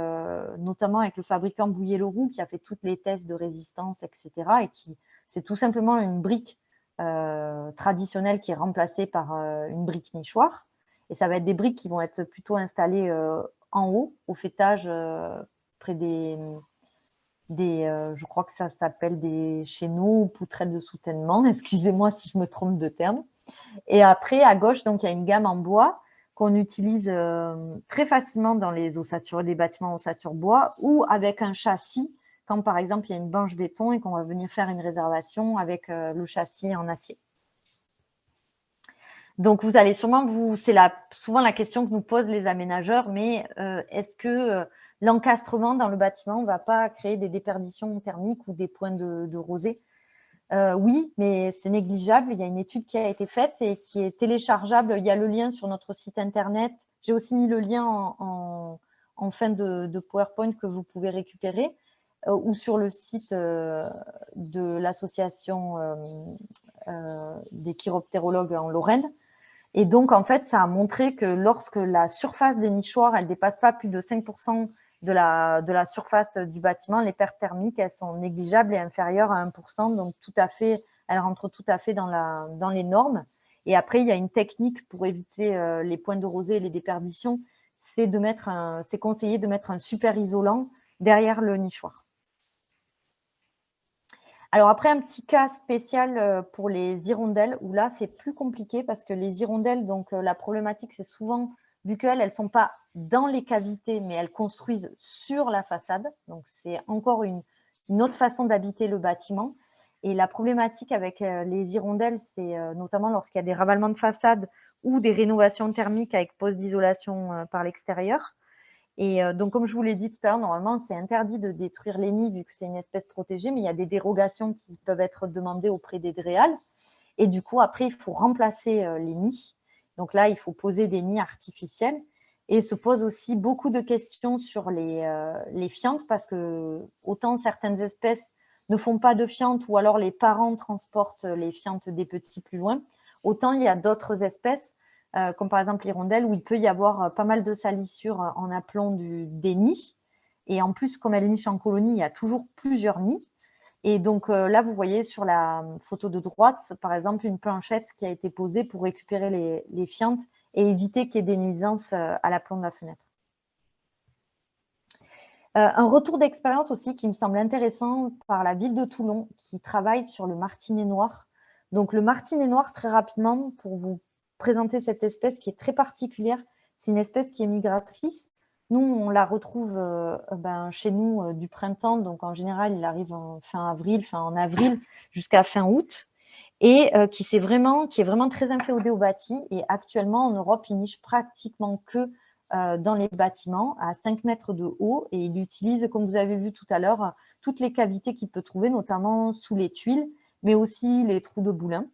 S2: notamment avec le fabricant Bouillet-Leroux qui a fait toutes les tests de résistance, etc. Et qui, c'est tout simplement une brique traditionnelle qui est remplacée par une brique nichoir. Et ça va être des briques qui vont être plutôt installées en haut, au faîtage, près je crois que ça s'appelle des chéneaux ou poutrelles de soutènement. Excusez-moi si je me trompe de terme. Et après, à gauche, donc il y a une gamme en bois qu'on utilise très facilement dans les ossatures, les bâtiments ossature bois ou avec un châssis, quand par exemple il y a une banche béton et qu'on va venir faire une réservation avec le châssis en acier. Donc vous allez sûrement c'est souvent la question que nous posent les aménageurs, mais est-ce que l'encastrement dans le bâtiment ne va pas créer des déperditions thermiques ou des points de rosée? Oui, mais c'est négligeable. Il y a une étude qui a été faite et qui est téléchargeable. Il y a le lien sur notre site internet. J'ai aussi mis le lien en fin de PowerPoint que vous pouvez récupérer ou sur le site de l'association des chiroptérologues en Lorraine. Et donc, en fait, ça a montré que lorsque la surface des nichoirs, elle ne dépasse pas plus de 5% de la surface du bâtiment, les pertes thermiques, elles sont négligeables et inférieures à 1%. Donc, elles rentrent tout à fait dans les normes. Et après, il y a une technique pour éviter les points de rosée et les déperditions. C'est conseillé de mettre un super isolant derrière le nichoir. Alors après, un petit cas spécial pour les hirondelles, où là, c'est plus compliqué parce que les hirondelles, donc la problématique, c'est souvent, vu qu'elles ne sont pas dans les cavités, mais elles construisent sur la façade. Donc, c'est encore une autre façon d'habiter le bâtiment. Et la problématique avec les hirondelles, c'est notamment lorsqu'il y a des ravalements de façade ou des rénovations thermiques avec pose d'isolation par l'extérieur. Et donc, comme je vous l'ai dit tout à l'heure, normalement, c'est interdit de détruire les nids vu que c'est une espèce protégée, mais il y a des dérogations qui peuvent être demandées auprès des DREAL. Et du coup, après, il faut remplacer les nids. Donc là, il faut poser des nids artificiels. Et se pose aussi beaucoup de questions sur les fientes parce que autant certaines espèces ne font pas de fientes ou alors les parents transportent les fientes des petits plus loin, autant il y a d'autres espèces comme par exemple l'hirondelle, où il peut y avoir pas mal de salissures en aplomb des nids. Et en plus, comme elle niche en colonie, il y a toujours plusieurs nids. Et donc là, vous voyez sur la photo de droite, par exemple, une planchette qui a été posée pour récupérer les fientes et éviter qu'il y ait des nuisances à l'aplomb de la fenêtre. Un retour d'expérience aussi qui me semble intéressant par la ville de Toulon qui travaille sur le martinet noir. Donc le martinet noir, très rapidement, pour vous présenter cette espèce qui est très particulière, c'est une espèce qui est migratrice. Nous, on la retrouve chez nous du printemps, donc en général, il arrive en en avril jusqu'à fin août, et qui est vraiment très inféodé au bâti. Et actuellement, en Europe, il niche pratiquement que dans les bâtiments à 5 mètres de haut, et il utilise, comme vous avez vu tout à l'heure, toutes les cavités qu'il peut trouver, notamment sous les tuiles, mais aussi les trous de boulins.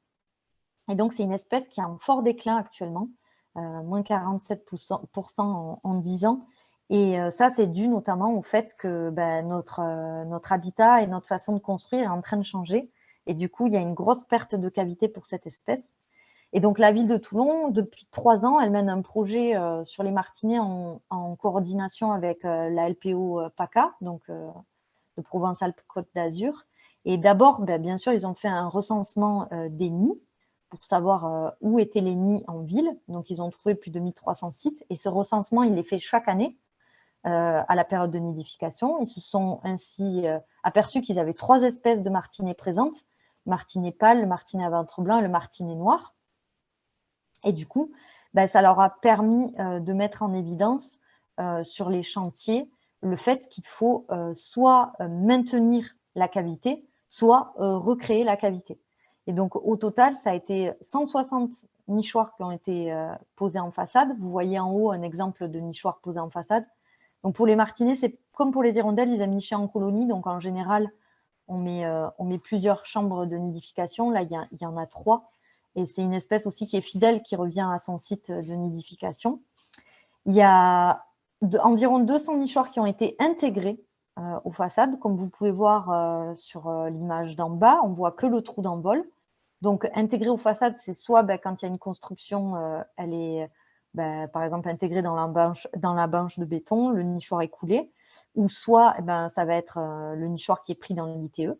S2: Et donc, c'est une espèce qui est en fort déclin actuellement, moins 47% en 10 ans. Et ça, c'est dû notamment au fait que notre habitat et notre façon de construire est en train de changer. Et du coup, il y a une grosse perte de cavité pour cette espèce. Et donc, la ville de Toulon, depuis 3 ans, elle mène un projet sur les martinets en coordination avec la LPO PACA, donc de Provence-Alpes-Côte d'Azur. Et d'abord, bien sûr, ils ont fait un recensement des nids pour savoir où étaient les nids en ville. Donc, ils ont trouvé plus de 1300 sites. Et ce recensement, il est fait chaque année à la période de nidification. Ils se sont ainsi aperçus qu'ils avaient 3 espèces de martinets présentes, le martinet pâle, le martinet à ventre blanc et le martinet noir. Et du coup, ça leur a permis de mettre en évidence sur les chantiers le fait qu'il faut soit maintenir la cavité, soit recréer la cavité. Et donc, au total, ça a été 160 nichoirs qui ont été posés en façade. Vous voyez en haut un exemple de nichoir posé en façade. Donc, pour les martinets, c'est comme pour les hirondelles, ils aiment nicher en colonie. Donc, en général, on met plusieurs chambres de nidification. Là, il y en a 3. Et c'est une espèce aussi qui est fidèle, qui revient à son site de nidification. Il y a environ 200 nichoirs qui ont été intégrés aux façades. Comme vous pouvez voir sur l'image d'en bas, on ne voit que le trou d'envol. Donc, intégré aux façades, c'est soit quand il y a une construction, elle est par exemple intégrée dans la bâche de béton, le nichoir est coulé, ou soit ça va être le nichoir qui est pris dans l'ITE.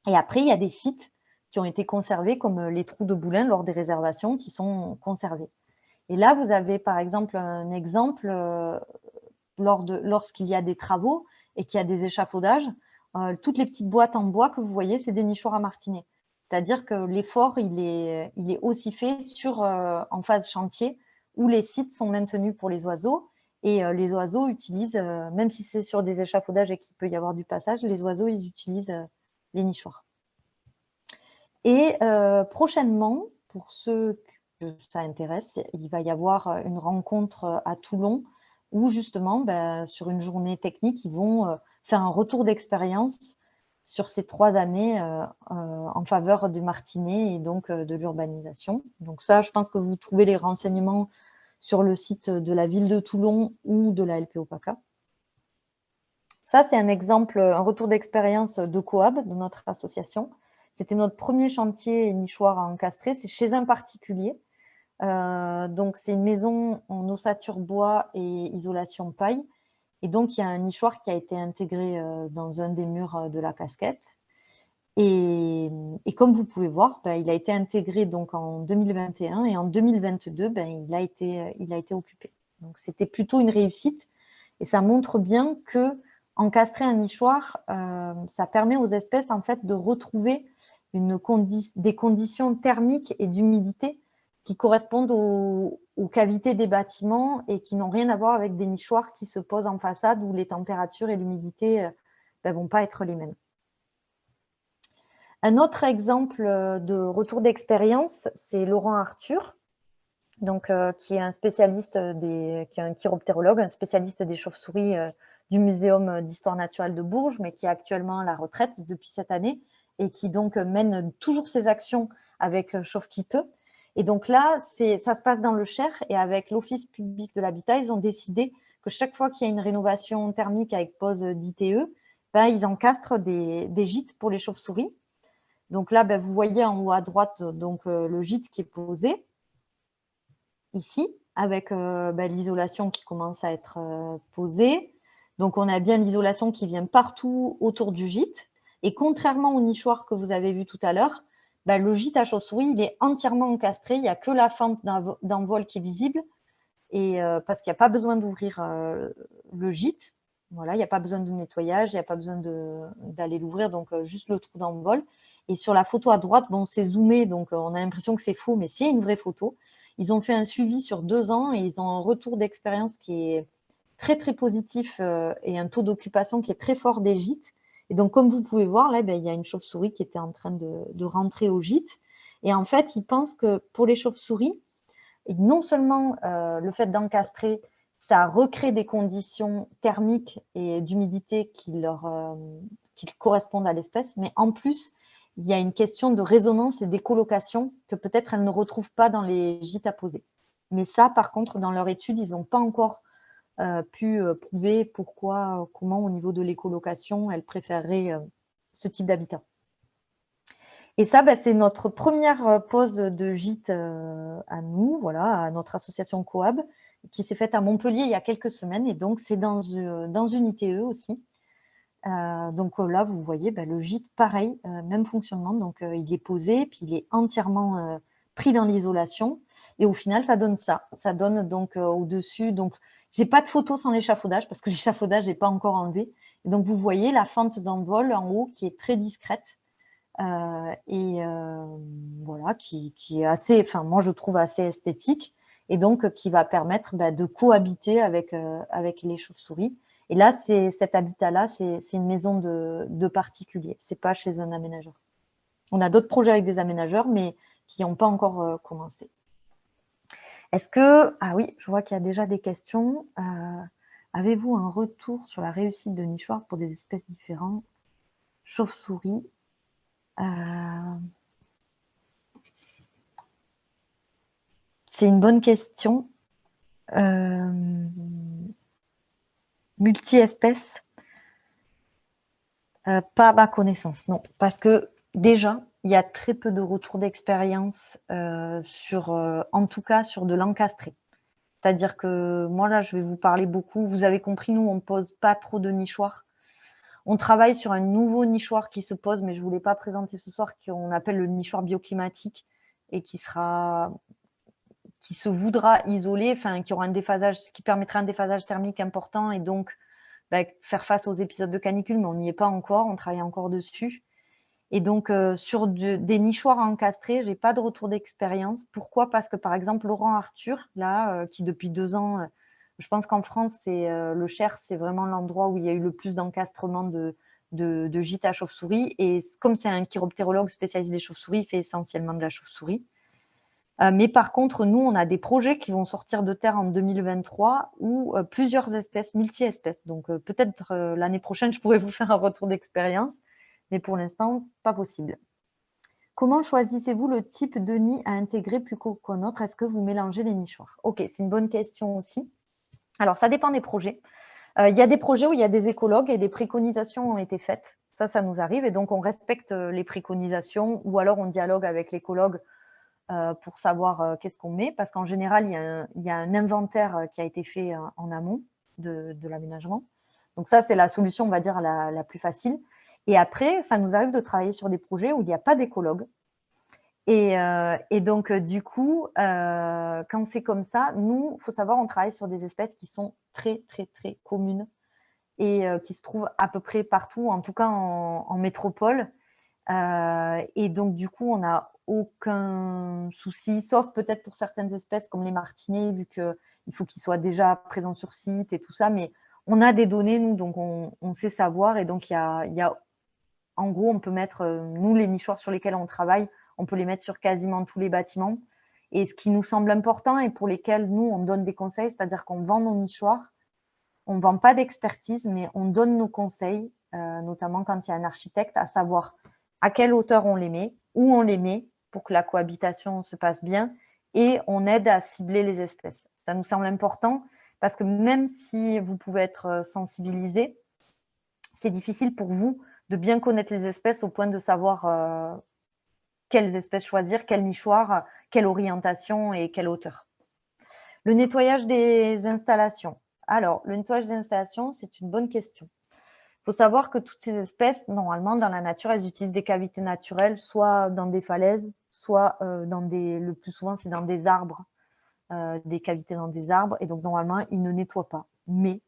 S2: Et après, il y a des sites qui ont été conservés, comme les trous de boulins lors des réservations, qui sont conservés. Et là, vous avez par exemple un exemple lorsqu'il y a des travaux et qu'il y a des échafaudages. Toutes les petites boîtes en bois que vous voyez, c'est des nichoirs à martinets. C'est-à-dire que l'effort, il est aussi fait en phase chantier, où les sites sont maintenus pour les oiseaux. Et les oiseaux utilisent, même si c'est sur des échafaudages et qu'il peut y avoir du passage, les oiseaux, ils utilisent les nichoirs. Et prochainement, pour ceux que ça intéresse, il va y avoir une rencontre à Toulon où justement, sur une journée technique, ils vont faire un retour d'expérience sur ces 3 années en faveur du martinet et donc de l'urbanisation. Donc ça, je pense que vous trouvez les renseignements sur le site de la ville de Toulon ou de la LPO PACA. Ça, c'est un exemple, un retour d'expérience de Coab, de notre association. C'était notre premier chantier nichoir à encastrer. C'est chez un particulier. Donc, c'est une maison en ossature bois et isolation paille. Et donc, il y a un nichoir qui a été intégré dans un des murs de la casquette. Et comme vous pouvez voir, il a été intégré donc en 2021 et en 2022, il a été occupé. Donc, c'était plutôt une réussite. Et ça montre bien que encastrer un nichoir, ça permet aux espèces en fait de retrouver des conditions thermiques et d'humidité qui correspondent aux cavités des bâtiments et qui n'ont rien à voir avec des nichoirs qui se posent en façade où les températures et l'humidité ne vont pas être les mêmes. Un autre exemple de retour d'expérience, c'est Laurent Arthur, donc, qui est un spécialiste qui est un chiroptérologue, un spécialiste des chauves-souris du Muséum d'histoire naturelle de Bourges, mais qui est actuellement à la retraite depuis cette année et qui donc mène toujours ses actions avec Chauve qui peut. Et donc là, ça se passe dans le Cher et avec l'Office public de l'habitat, ils ont décidé que chaque fois qu'il y a une rénovation thermique avec pose d'ITE, ils encastrent des gîtes pour les chauves-souris. Donc là, vous voyez en haut à droite donc, le gîte qui est posé ici, avec l'isolation qui commence à être posée. Donc, on a bien l'isolation qui vient partout autour du gîte. Et contrairement au nichoir que vous avez vu tout à l'heure, le gîte à chauves-souris, il est entièrement encastré. Il n'y a que la fente d'envol qui est visible. Et parce qu'il n'y a pas besoin d'ouvrir le gîte. Voilà, il n'y a pas besoin de nettoyage, il n'y a pas besoin d'aller l'ouvrir, donc juste le trou d'envol. Et sur la photo à droite, bon, c'est zoomé, donc on a l'impression que c'est faux, mais c'est une vraie photo. Ils ont fait un suivi sur 2 ans et ils ont un retour d'expérience qui est très, très positif et un taux d'occupation qui est très fort des gîtes. Et donc, comme vous pouvez voir, là, il y a une chauve-souris qui était en train de rentrer au gîte. Et en fait, ils pensent que pour les chauves-souris, et non seulement le fait d'encastrer, ça recrée des conditions thermiques et d'humidité qui correspondent à l'espèce, mais en plus, il y a une question de résonance et d'écolocation que peut-être elles ne retrouvent pas dans les gîtes à poser. Mais ça, par contre, dans leur étude, ils n'ont pas encore pu prouver pourquoi, comment au niveau de l'écolocation, elles préféreraient ce type d'habitat. Et ça, c'est notre première pause de gîte à nous, voilà, à notre association Coab, qui s'est faite à Montpellier il y a quelques semaines. Et donc, c'est dans une ITE aussi. Donc là, vous voyez, le gîte, pareil, même fonctionnement. Donc, il est posé, puis il est entièrement pris dans l'isolation. Et au final, ça donne ça. Ça donne donc au-dessus. Donc, j'ai pas de photos sans l'échafaudage parce que l'échafaudage n'est pas encore enlevé. Et donc, vous voyez la fente d'envol en haut qui est très discrète. Voilà, qui est assez, enfin moi je trouve assez esthétique et donc qui va permettre de cohabiter avec les chauves-souris. Et là, cet habitat-là, c'est une maison de particulier, c'est pas chez un aménageur. On a d'autres projets avec des aménageurs, mais qui n'ont pas encore commencé. Est-ce que, ah oui, je vois qu'il y a déjà des questions. Avez-vous un retour sur la réussite de nichoirs pour des espèces différentes, chauves-souris? C'est une bonne question. Multi-espèces, pas à ma connaissance, non. Parce que déjà, il y a très peu de retours d'expérience en tout cas, sur de l'encastré. C'est-à-dire que moi, là, je vais vous parler beaucoup. Vous avez compris, nous, on ne pose pas trop de nichoirs. On travaille sur un nouveau nichoir qui se pose, mais je ne vous l'ai pas présenté ce soir, qu'on appelle le nichoir bioclimatique et qui se voudra isoler, enfin, qui aura un déphasage, qui permettra un déphasage thermique important et donc faire face aux épisodes de canicule, mais on n'y est pas encore, on travaille encore dessus. Et donc, sur des nichoirs encastrés, j'ai pas de retour d'expérience. Pourquoi? Parce que, par exemple, Laurent Arthur, là, qui depuis 2 ans, je pense qu'en France, le Cher, c'est vraiment l'endroit où il y a eu le plus d'encastrement de gîtes à chauves-souris. Et comme c'est un chiroptérologue spécialisé des chauves-souris, il fait essentiellement de la chauve-souris. Mais par contre, nous, on a des projets qui vont sortir de terre en 2023 où plusieurs espèces, multi-espèces. Donc, peut-être l'année prochaine, je pourrais vous faire un retour d'expérience, mais pour l'instant, pas possible. Comment choisissez-vous le type de nid à intégrer plus qu'un autre? Est-ce que vous mélangez les nichoirs? Ok, c'est une bonne question aussi. Alors, ça dépend des projets. Il y a des projets où il y a des écologues et des préconisations ont été faites. Ça nous arrive. Et donc, on respecte les préconisations ou alors on dialogue avec l'écologue pour savoir qu'est-ce qu'on met, parce qu'en général, il y a un inventaire qui a été fait en amont de l'aménagement. Donc ça, c'est la solution, on va dire, la plus facile. Et après, ça nous arrive de travailler sur des projets où il n'y a pas d'écologue. Et donc, du coup, quand c'est comme ça, nous, il faut savoir, on travaille sur des espèces qui sont très, très, très communes et qui se trouvent à peu près partout, en tout cas en métropole. Et donc, du coup, on n'a aucun souci, sauf peut-être pour certaines espèces comme les martinets, vu qu'il faut qu'ils soient déjà présents sur site et tout ça. Mais on a des données, nous, donc on sait savoir. Et donc, en gros, on peut mettre, nous, les nichoirs sur lesquels on travaille, on peut les mettre sur quasiment tous les bâtiments. Et ce qui nous semble important et pour lesquels, nous, on donne des conseils, c'est-à-dire qu'on vend nos nichoirs, on ne vend pas d'expertise, mais on donne nos conseils, notamment quand il y a un architecte, à savoir à quelle hauteur on les met, où on les met pour que la cohabitation se passe bien et on aide à cibler les espèces. Ça nous semble important parce que même si vous pouvez être sensibilisé, c'est difficile pour vous de bien connaître les espèces au point de savoir quelles espèces choisir, quel nichoir, quelle orientation et quelle hauteur. Le nettoyage des installations. Alors, le nettoyage des installations, c'est une bonne question. faut savoir que toutes ces espèces, normalement, dans la nature, elles utilisent des cavités naturelles, soit dans des falaises, soit le plus souvent, c'est dans des arbres, des cavités dans des arbres. Et donc, normalement, ils ne nettoient pas. Mais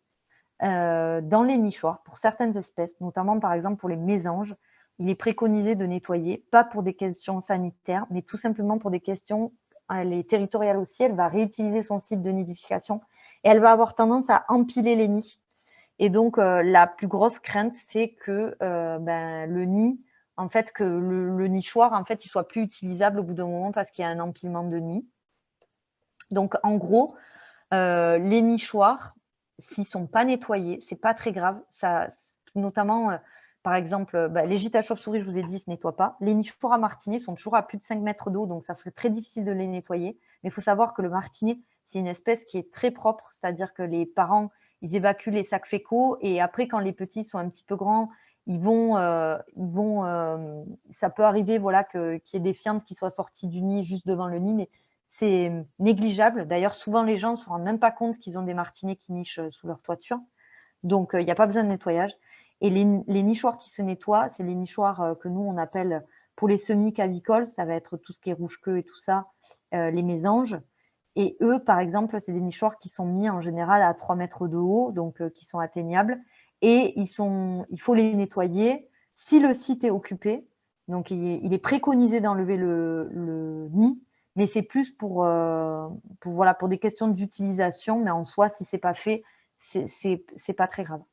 S2: dans les nichoirs, pour certaines espèces, notamment par exemple pour les mésanges, il est préconisé de nettoyer, pas pour des questions sanitaires, mais tout simplement pour des questions, elle est territoriale aussi, elle va réutiliser son site de nidification et elle va avoir tendance à empiler les nids. Et donc, la plus grosse crainte, c'est que le nid, en fait, que le nichoir, en fait, il soit plus utilisable au bout d'un moment parce qu'il y a un empilement de nids. Donc, en gros, les nichoirs, s'ils sont pas nettoyés, c'est pas très grave. Ça, notamment, par exemple, les gîtes à chauves-souris, je vous ai dit, se nettoient pas. Les nichoirs à martinets sont toujours à plus de 5 mètres d'eau, donc ça serait très difficile de les nettoyer. Mais il faut savoir que le martinet, c'est une espèce qui est très propre, c'est-à-dire que les parents, ils évacuent les sacs fécaux et après, quand les petits sont un petit peu grands, ça peut arriver, voilà, qu'il y ait des fientes qui soient sorties du nid juste devant le nid, mais c'est négligeable. D'ailleurs, souvent, les gens ne se rendent même pas compte qu'ils ont des martinets qui nichent sous leur toiture. Donc, il n'y a pas besoin de nettoyage. Et les nichoirs qui se nettoient, c'est les nichoirs que nous, on appelle pour les semi-cavicoles. Ça va être tout ce qui est rouge-queue et tout ça, les mésanges. Et eux, par exemple, c'est des nichoirs qui sont mis en général à 3 mètres de haut, donc qui sont atteignables. Et il faut les nettoyer si le site est occupé. Donc, il est préconisé d'enlever le nid, mais c'est plus pour des questions d'utilisation. Mais en soi, si ce n'est pas fait, c'est pas très grave.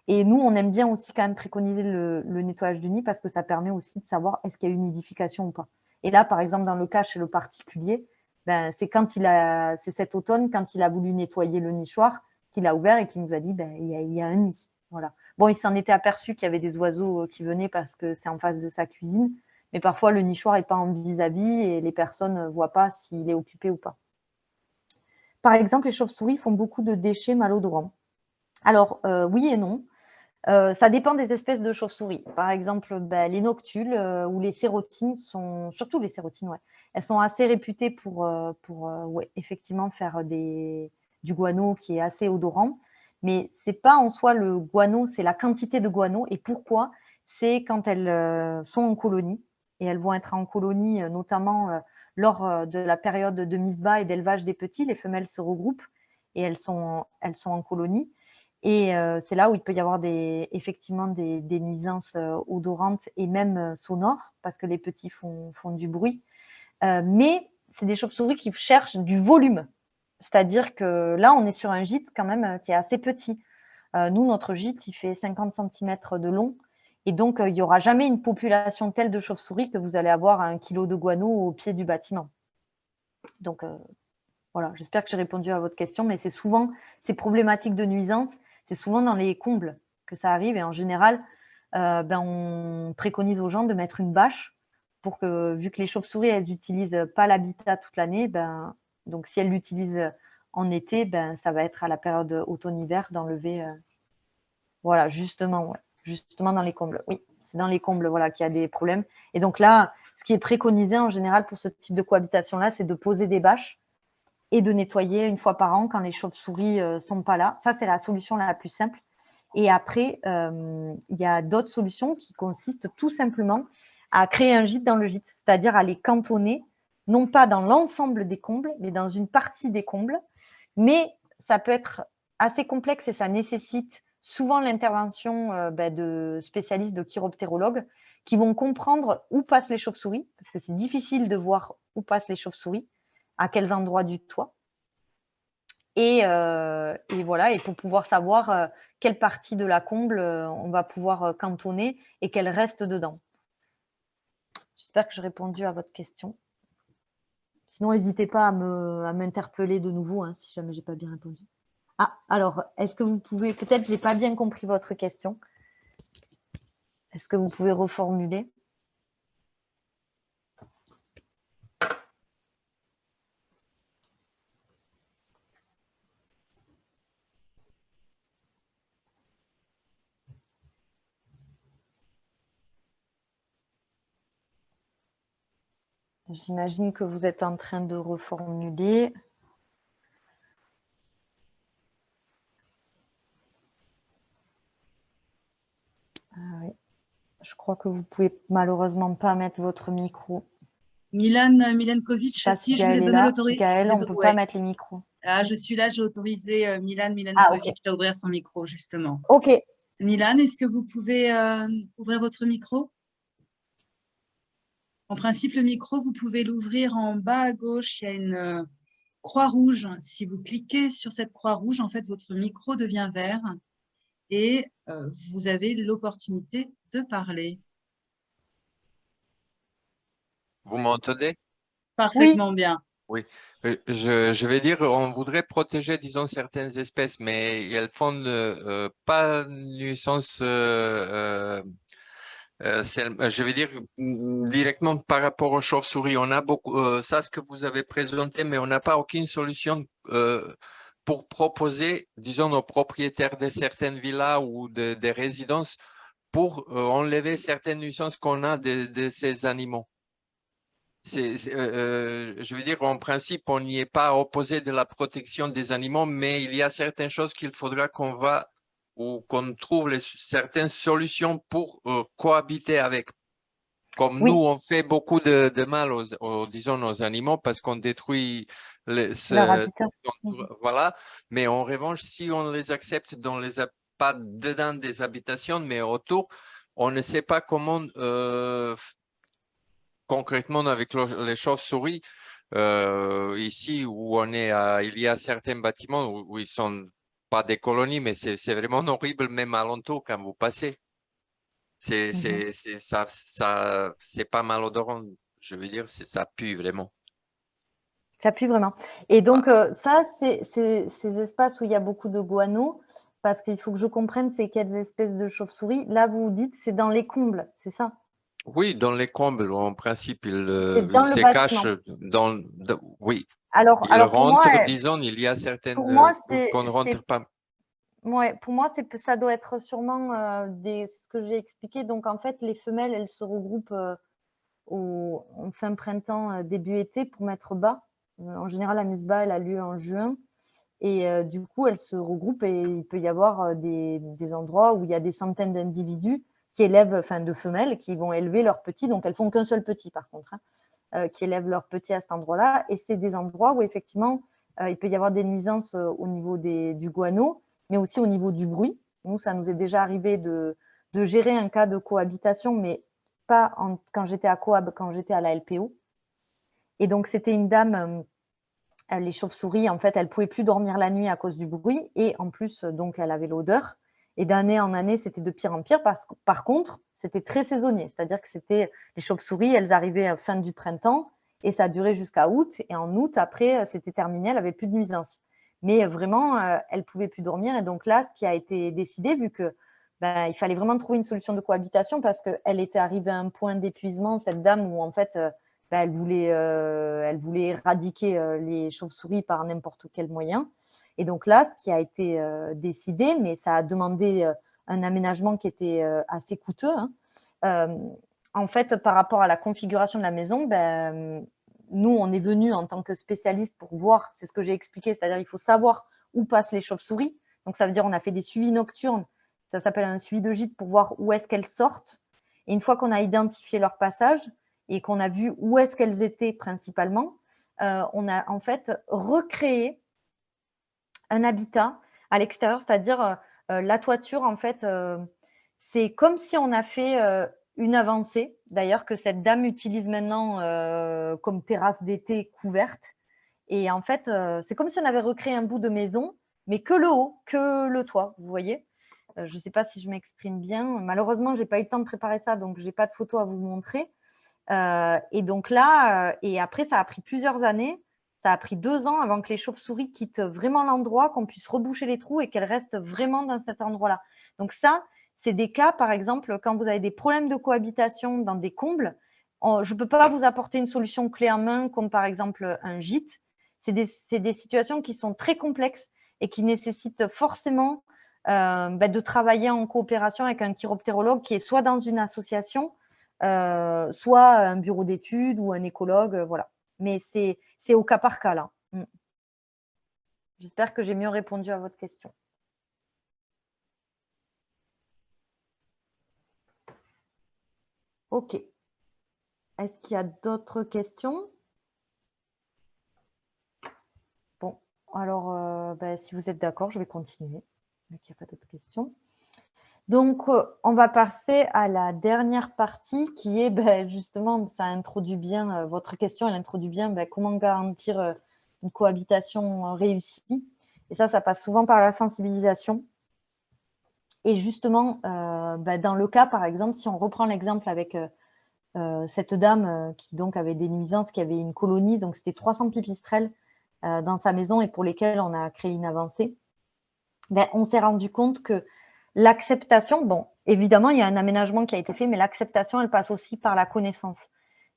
S2: Et nous, on aime bien aussi quand même préconiser le nettoyage du nid parce que ça permet aussi de savoir est-ce qu'il y a eu une nidification ou pas. Et là, par exemple, dans le cas chez le particulier, c'est cet automne, quand il a voulu nettoyer le nichoir, qu'il a ouvert et qu'il nous a dit il y a un nid. Voilà. Bon, il s'en était aperçu qu'il y avait des oiseaux qui venaient parce que c'est en face de sa cuisine, mais parfois le nichoir n'est pas en vis-à-vis et les personnes ne voient pas s'il est occupé ou pas. Par exemple, les chauves-souris font beaucoup de déchets malodorants. Alors, oui et non. Ça dépend des espèces de chauves-souris. Par exemple, les noctules ou les sérotines surtout les sérotines, ouais, elles sont assez réputées pour effectivement faire du guano qui est assez odorant. Mais c'est pas en soi le guano, c'est la quantité de guano. Et pourquoi? C'est quand elles sont en colonie et elles vont être en colonie, notamment lors de la période de mise bas et d'élevage des petits. Les femelles se regroupent et elles sont en colonie. Et c'est là où il peut y avoir effectivement des nuisances odorantes et même sonores, parce que les petits font du bruit. Mais c'est des chauves-souris qui cherchent du volume. C'est-à-dire que là, on est sur un gîte quand même qui est assez petit. Nous, notre gîte, il fait 50 cm de long. Et donc, il n'y aura jamais une population telle de chauves-souris que vous allez avoir 1 kilo de guano au pied du bâtiment. Donc, voilà, j'espère que j'ai répondu à votre question, mais c'est souvent ces problématiques de nuisance, c'est souvent dans les combles que ça arrive. Et en général, on préconise aux gens de mettre une bâche pour que, vu que les chauves-souris, elles n'utilisent pas l'habitat toute l'année, donc si elles l'utilisent en été, ça va être à la période automne-hiver d'enlever. Voilà, justement dans les combles. Oui, c'est dans les combles voilà, qu'il y a des problèmes. Et donc là, ce qui est préconisé en général pour ce type de cohabitation-là, c'est de poser des bâches et de nettoyer une fois par an quand les chauves-souris ne sont pas là. Ça, c'est la solution la plus simple. Et après, il y a d'autres solutions qui consistent tout simplement à créer un gîte dans le gîte, c'est-à-dire à les cantonner, non pas dans l'ensemble des combles, mais dans une partie des combles. Mais ça peut être assez complexe et ça nécessite souvent l'intervention de spécialistes, de chiroptérologues, qui vont comprendre où passent les chauves-souris, parce que c'est difficile de voir où passent les chauves-souris, à quels endroits du toit. Et voilà, et pour pouvoir savoir quelle partie de la comble on va pouvoir cantonner et qu'elle reste dedans. J'espère que j'ai répondu à votre question. Sinon, n'hésitez pas à m'interpeller de nouveau hein, si jamais j'ai pas bien répondu. Ah, alors, est-ce que vous pouvez, peut-être j'ai pas bien compris votre question. Est-ce que vous pouvez reformuler? J'imagine que vous êtes en train de reformuler. Je crois que vous pouvez malheureusement pas mettre votre micro.
S1: Milan Milenkovic
S2: Je sais pas si
S1: aussi, je vous ai
S2: Gaël est
S1: donné
S2: là.
S1: l'autorisation.
S2: Gaël, on ne peut pas
S1: Ouais.
S2: mettre les micros.
S1: Ah, je suis là, j'ai autorisé Milan
S2: Ah, ok.
S1: Milenkovic à ouvrir son micro, justement.
S2: Ok.
S1: Milan, est-ce que vous pouvez ouvrir votre micro? En principe, le micro, vous pouvez l'ouvrir en bas à gauche. Il y a une croix rouge. Si vous cliquez sur cette croix rouge, en fait, votre micro devient vert et vous avez l'opportunité de parler.
S3: Vous m'entendez?
S2: Oui.
S1: Parfaitement bien.
S3: Oui. Je vais dire, on voudrait protéger, disons, certaines espèces, mais elles font pas nuisance, je vais dire directement par rapport aux chauves-souris. On a beaucoup, ça, ce que vous avez présenté, mais on n'a pas aucune solution pour proposer, disons, aux propriétaires de certaines villas ou des résidences pour enlever certaines nuisances qu'on a de ces animaux. Je veux dire, en principe, on n'y est pas opposé de la protection des animaux, mais il y a certaines choses qu'il faudra qu'on va ou qu'on trouve certaines solutions pour cohabiter avec. Comme nous,
S2: Oui.
S3: on fait beaucoup de mal disons, aux animaux parce qu'on détruit
S2: Leur habitat.
S3: voilà. Mais en revanche, si on les accepte pas dedans des habitations, mais autour, on ne sait pas comment concrètement, avec les chauves-souris, ici où on est, il y a certains bâtiments où ils sont pas des colonies, mais c'est vraiment horrible, même à alentour quand vous passez. C'est pas malodorant, je veux dire, ça pue vraiment.
S2: Ça pue vraiment. Et
S3: Ah.
S2: donc, ça, c'est ces espaces où il y a beaucoup de guano, parce qu'il faut que je comprenne c'est quelles espèces de chauves-souris. Là, vous dites c'est dans les combles, c'est ça?
S3: Oui, dans les combles, en principe,
S2: C'est
S3: ils
S2: dans le
S3: se
S2: bâtiment.
S3: cachent oui, ils
S2: Alors
S3: rentrent, disons, il y a
S2: pour moi,
S3: certaines qu'on ne rentre pas.
S2: ouais, pour moi, ça doit être sûrement ce que j'ai expliqué. Donc, en fait, les femelles, elles se regroupent en fin printemps, début été pour mettre bas. En général, la mise bas, elle a lieu en juin. Et du coup, elles se regroupent et il peut y avoir des endroits où il y a des centaines d'individus qui élèvent, enfin de femelles, qui vont élever leurs petits. Donc, elles font qu'un seul petit, par contre, hein, qui élèvent leurs petits à cet endroit-là. Et c'est des endroits où, effectivement, il peut y avoir des nuisances au niveau du guano, mais aussi au niveau du bruit. Nous, ça nous est déjà arrivé de gérer un cas de cohabitation, mais pas quand j'étais à Coab, quand j'étais à la LPO. Et donc, c'était une dame les chauves-souris, en fait, elles ne pouvaient plus dormir la nuit à cause du bruit. Et en plus, donc, elle avait l'odeur. Et d'année en année, c'était de pire en pire. Parce que, par contre, c'était très saisonnier. C'est-à-dire que c'était les chauves-souris, elles arrivaient à la fin du printemps et ça durait jusqu'à août. Et en août, après, c'était terminé, elle n'avait plus de nuisance. Mais vraiment, elle ne pouvait plus dormir. Et donc là, ce qui a été décidé, vu que il fallait vraiment trouver une solution de cohabitation parce qu'elle était arrivée à un point d'épuisement, cette dame, où en fait, elle voulait éradiquer les chauves-souris par n'importe quel moyen. Et donc là, ce qui a été décidé, mais ça a demandé un aménagement qui était assez coûteux, hein, en fait, par rapport à la configuration de la maison, nous, on est venu en tant que spécialiste pour voir, c'est ce que j'ai expliqué, c'est-à-dire il faut savoir où passent les chauves-souris. Donc ça veut dire on a fait des suivis nocturnes, ça s'appelle un suivi de gîte pour voir où est-ce qu'elles sortent. Et une fois qu'on a identifié leur passage, et qu'on a vu où est-ce qu'elles étaient principalement, on a en fait recréé un habitat à l'extérieur, c'est-à-dire la toiture, en fait, c'est comme si on a fait une avancée, d'ailleurs, que cette dame utilise maintenant comme terrasse d'été couverte. Et en fait, c'est comme si on avait recréé un bout de maison, mais que le haut, que le toit, vous voyez. Je ne sais pas si je m'exprime bien. Malheureusement, je n'ai pas eu le temps de préparer ça, donc je n'ai pas de photo à vous montrer. Et donc là, et après, ça a pris plusieurs années. Ça a pris 2 ans avant que les chauves-souris quittent vraiment l'endroit, qu'on puisse reboucher les trous et qu'elles restent vraiment dans cet endroit-là. Donc ça, c'est des cas, par exemple, quand vous avez des problèmes de cohabitation dans des combles, je ne peux pas vous apporter une solution clé en main, comme par exemple un gîte. C'est des situations qui sont très complexes et qui nécessitent forcément de travailler en coopération avec un chiroptérologue qui est soit dans une association, soit un bureau d'études ou un écologue, voilà. Mais c'est au cas par cas, là. J'espère que j'ai mieux répondu à votre question. Ok. Est-ce qu'il y a d'autres questions? Bon, alors, si vous êtes d'accord, je vais continuer. Il n'y a pas d'autres questions. Donc, on va passer à la dernière partie qui est justement, ça introduit bien, votre question, elle introduit bien comment garantir une cohabitation réussie. Et ça passe souvent par la sensibilisation. Et justement, dans le cas, par exemple, si on reprend l'exemple avec cette dame qui donc avait des nuisances, qui avait une colonie, donc c'était 300 pipistrelles dans sa maison et pour lesquelles on a créé une avancée, on s'est rendu compte que l'acceptation, bon, évidemment, il y a un aménagement qui a été fait, mais l'acceptation, elle passe aussi par la connaissance.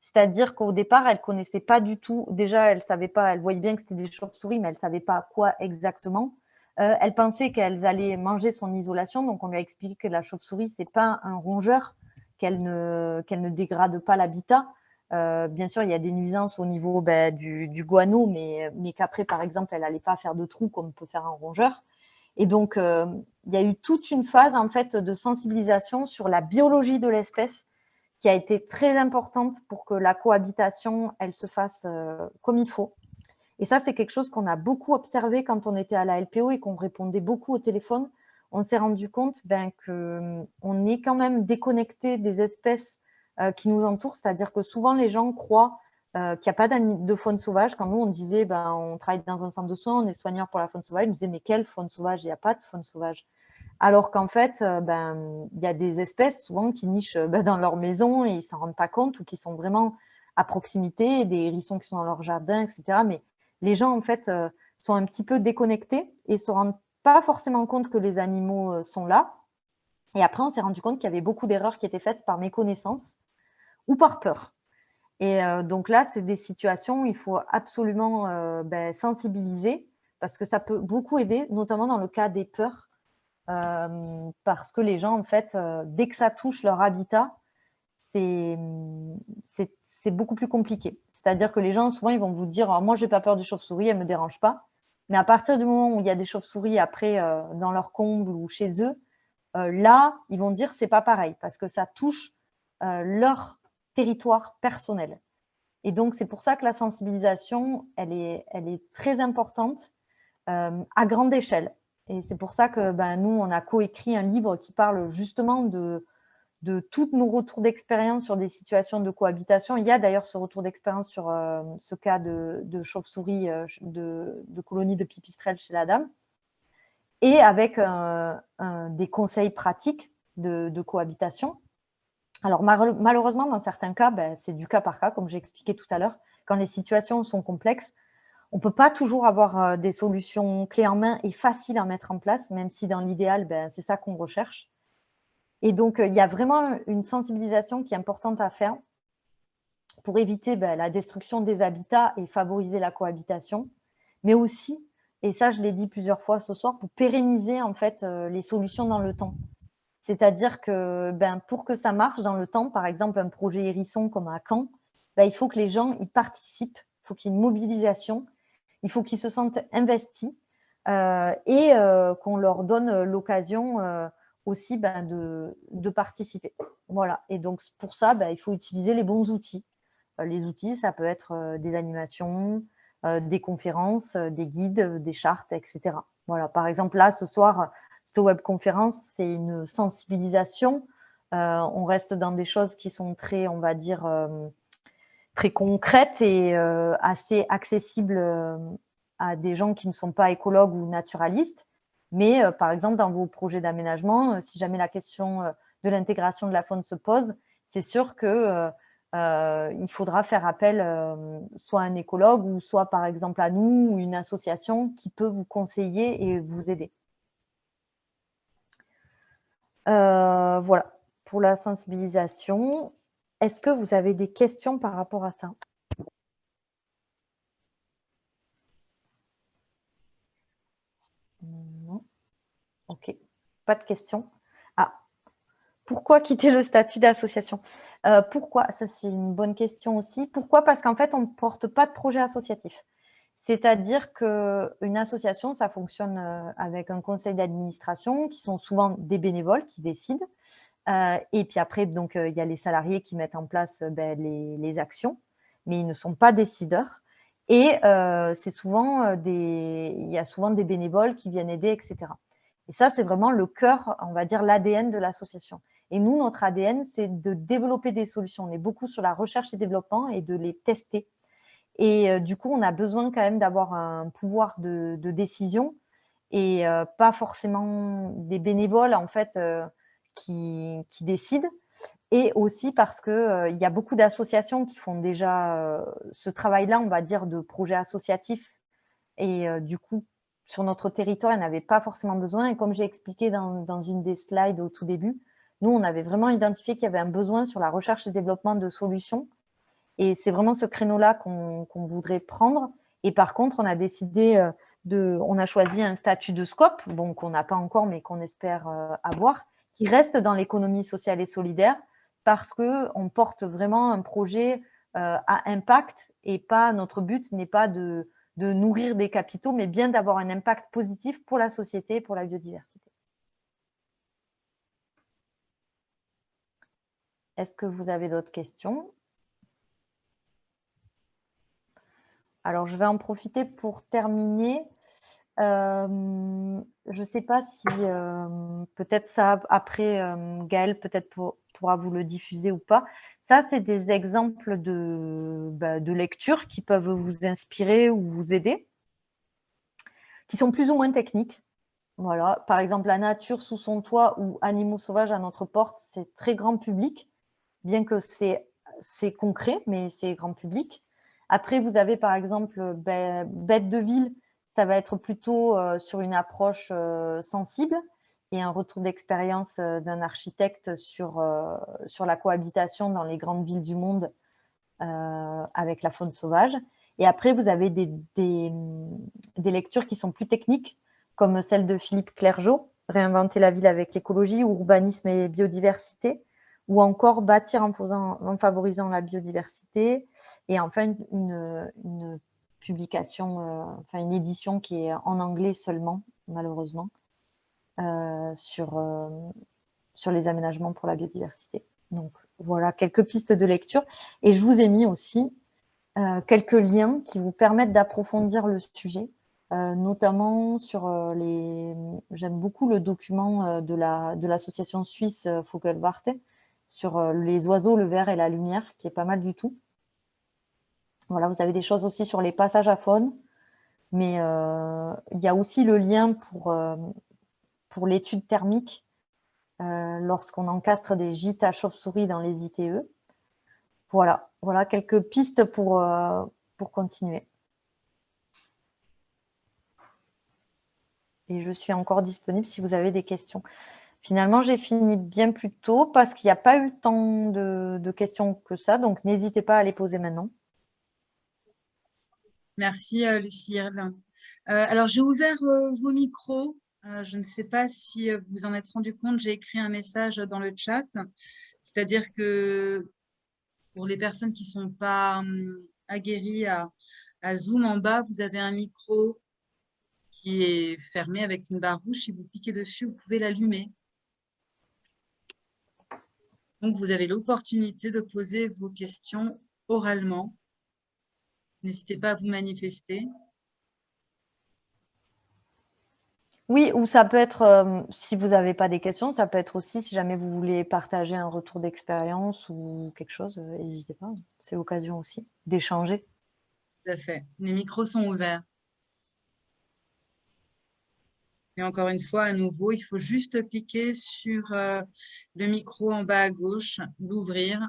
S2: C'est-à-dire qu'au départ, elle ne connaissait pas du tout, déjà, elle savait pas, elle voyait bien que c'était des chauves-souris, mais elle ne savait pas quoi exactement. Elle pensait qu'elles allaient manger son isolation, donc on lui a expliqué que la chauve-souris, ce n'est pas un rongeur, qu'elle ne dégrade pas l'habitat. Bien sûr, il y a des nuisances au niveau du guano, mais qu'après, par exemple, elle n'allait pas faire de trous comme peut faire un rongeur. Et donc, il y a eu toute une phase en fait de sensibilisation sur la biologie de l'espèce qui a été très importante pour que la cohabitation, elle se fasse comme il faut. Et ça, c'est quelque chose qu'on a beaucoup observé quand on était à la LPO et qu'on répondait beaucoup au téléphone. On s'est rendu compte qu'on est quand même déconnecté des espèces qui nous entourent, c'est-à-dire que souvent les gens croient qu'il n'y a pas de faune sauvage. Quand nous, on disait, on travaille dans un centre de soins, on est soigneur pour la faune sauvage, ils nous disaient, mais quelle faune sauvage? Il n'y a pas de faune sauvage. Alors qu'en fait, il y a des espèces souvent qui nichent dans leur maison et ils ne s'en rendent pas compte ou qui sont vraiment à proximité, des hérissons qui sont dans leur jardin, etc. Mais les gens, en fait, sont un petit peu déconnectés et ne se rendent pas forcément compte que les animaux sont là. Et après, on s'est rendu compte qu'il y avait beaucoup d'erreurs qui étaient faites par méconnaissance ou par peur. Et donc là, c'est des situations où il faut absolument sensibiliser parce que ça peut beaucoup aider, notamment dans le cas des peurs, parce que les gens, en fait, dès que ça touche leur habitat, c'est beaucoup plus compliqué. C'est-à-dire que les gens, souvent, ils vont vous dire moi, je n'ai pas peur des chauves-souris, elles ne me dérangent pas. Mais à partir du moment où il y a des chauves-souris après dans leur comble ou chez eux, là, ils vont dire c'est pas pareil parce que ça touche leur territoire personnel. Et donc, c'est pour ça que la sensibilisation, elle est très importante à grande échelle. Et c'est pour ça que nous, on a coécrit un livre qui parle justement de tous nos retours d'expérience sur des situations de cohabitation. Il y a d'ailleurs ce retour d'expérience sur ce cas de chauve-souris, de colonie de pipistrelles chez la dame, et avec des conseils pratiques de cohabitation. Alors malheureusement, dans certains cas, c'est du cas par cas, comme j'ai expliqué tout à l'heure. Quand les situations sont complexes, on ne peut pas toujours avoir des solutions clés en main et faciles à mettre en place, même si dans l'idéal, c'est ça qu'on recherche. Et donc, il y a vraiment une sensibilisation qui est importante à faire pour éviter la destruction des habitats et favoriser la cohabitation, mais aussi, et ça je l'ai dit plusieurs fois ce soir, pour pérenniser en fait les solutions dans le temps. C'est-à-dire que pour que ça marche dans le temps, par exemple un projet hérisson comme à Caen, il faut que les gens y participent, il faut qu'il y ait une mobilisation, il faut qu'ils se sentent investis et qu'on leur donne l'occasion aussi de participer. Voilà. Et donc, pour ça, il faut utiliser les bons outils. Les outils, ça peut être des animations, des conférences, des guides, des chartes, etc. Voilà. Par exemple, là, ce soir, cette webconférence, c'est une sensibilisation. On reste dans des choses qui sont très, on va dire, très concrètes et assez accessibles à des gens qui ne sont pas écologues ou naturalistes. Mais par exemple, dans vos projets d'aménagement, si jamais la question de l'intégration de la faune se pose, c'est sûr que il faudra faire appel soit à un écologue ou soit par exemple à nous ou une association qui peut vous conseiller et vous aider. Voilà pour la sensibilisation. Est-ce que vous avez des questions par rapport à ça? Non. Ok, pas de questions. Ah, pourquoi quitter le statut d'association? Pourquoi? Ça, c'est une bonne question aussi. Pourquoi? Parce qu'en fait, on ne porte pas de projet associatif. C'est-à-dire qu'une association, ça fonctionne avec un conseil d'administration qui sont souvent des bénévoles qui décident. Et puis après, donc, il y a les salariés qui mettent en place les actions, mais ils ne sont pas décideurs. Et c'est souvent il y a souvent des bénévoles qui viennent aider, etc. Et ça, c'est vraiment le cœur, on va dire, l'ADN de l'association. Et nous, notre ADN, c'est de développer des solutions. On est beaucoup sur la recherche et développement et de les tester. Et du coup, on a besoin quand même d'avoir un pouvoir de décision et pas forcément des bénévoles, en fait, qui décident. Et aussi parce qu'il y a beaucoup d'associations qui font déjà ce travail-là, on va dire, de projet associatif. Et du coup, sur notre territoire, il n'y en avait pas forcément besoin. Et comme j'ai expliqué dans une des slides au tout début, nous, on avait vraiment identifié qu'il y avait un besoin sur la recherche et développement de solutions. Et c'est vraiment ce créneau-là qu'on voudrait prendre. Et par contre, on a décidé on a choisi un statut de scope, bon, qu'on n'a pas encore, mais qu'on espère avoir, qui reste dans l'économie sociale et solidaire, parce qu'on porte vraiment un projet à impact et pas, notre but n'est pas de nourrir des capitaux, mais bien d'avoir un impact positif pour la société et pour la biodiversité. Est-ce que vous avez d'autres questions? Alors, je vais en profiter pour terminer. Je ne sais pas si peut-être ça, après, Gaëlle peut-être pourra vous le diffuser ou pas. Ça, c'est des exemples de lectures qui peuvent vous inspirer ou vous aider, qui sont plus ou moins techniques. Voilà. Par exemple, La nature sous son toit ou Animaux sauvages à notre porte, c'est très grand public, bien que c'est concret, mais c'est grand public. Après, vous avez par exemple Bêtes de ville, ça va être plutôt sur une approche sensible et un retour d'expérience d'un architecte sur la cohabitation dans les grandes villes du monde avec la faune sauvage. Et après, vous avez des lectures qui sont plus techniques, comme celle de Philippe Clergeot, Réinventer la ville avec l'écologie, urbanisme et biodiversité, ou encore Bâtir en favorisant la biodiversité, et enfin une publication, enfin une édition qui est en anglais seulement, malheureusement, sur les aménagements pour la biodiversité. Donc voilà, quelques pistes de lecture. Et je vous ai mis aussi quelques liens qui vous permettent d'approfondir le sujet, notamment sur j'aime beaucoup le document de l'association suisse Vogelwarte sur les oiseaux, le verre et la lumière, qui est pas mal du tout. Voilà, vous avez des choses aussi sur les passages à faune, mais il y a aussi le lien pour l'étude thermique lorsqu'on encastre des gîtes à chauves-souris dans les ITE. Voilà quelques pistes pour continuer. Et je suis encore disponible si vous avez des questions. Finalement, j'ai fini bien plus tôt parce qu'il n'y a pas eu tant de questions que ça, donc n'hésitez pas à les poser maintenant.
S1: Merci, Lucille. Alors, j'ai ouvert vos micros. Je ne sais pas si vous vous en êtes rendu compte, j'ai écrit un message dans le chat. C'est-à-dire que pour les personnes qui ne sont pas aguerries à Zoom, en bas, vous avez un micro qui est fermé avec une barre rouge. Si vous cliquez dessus, vous pouvez l'allumer. Donc, vous avez l'opportunité de poser vos questions oralement. N'hésitez pas à vous manifester.
S2: Oui, ou ça peut être, si vous n'avez pas des questions, ça peut être aussi, si jamais vous voulez partager un retour d'expérience ou quelque chose, n'hésitez pas. C'est l'occasion aussi d'échanger.
S1: Tout à fait. Les micros sont ouverts. Et encore une fois, à nouveau, il faut juste cliquer sur le micro en bas à gauche, l'ouvrir,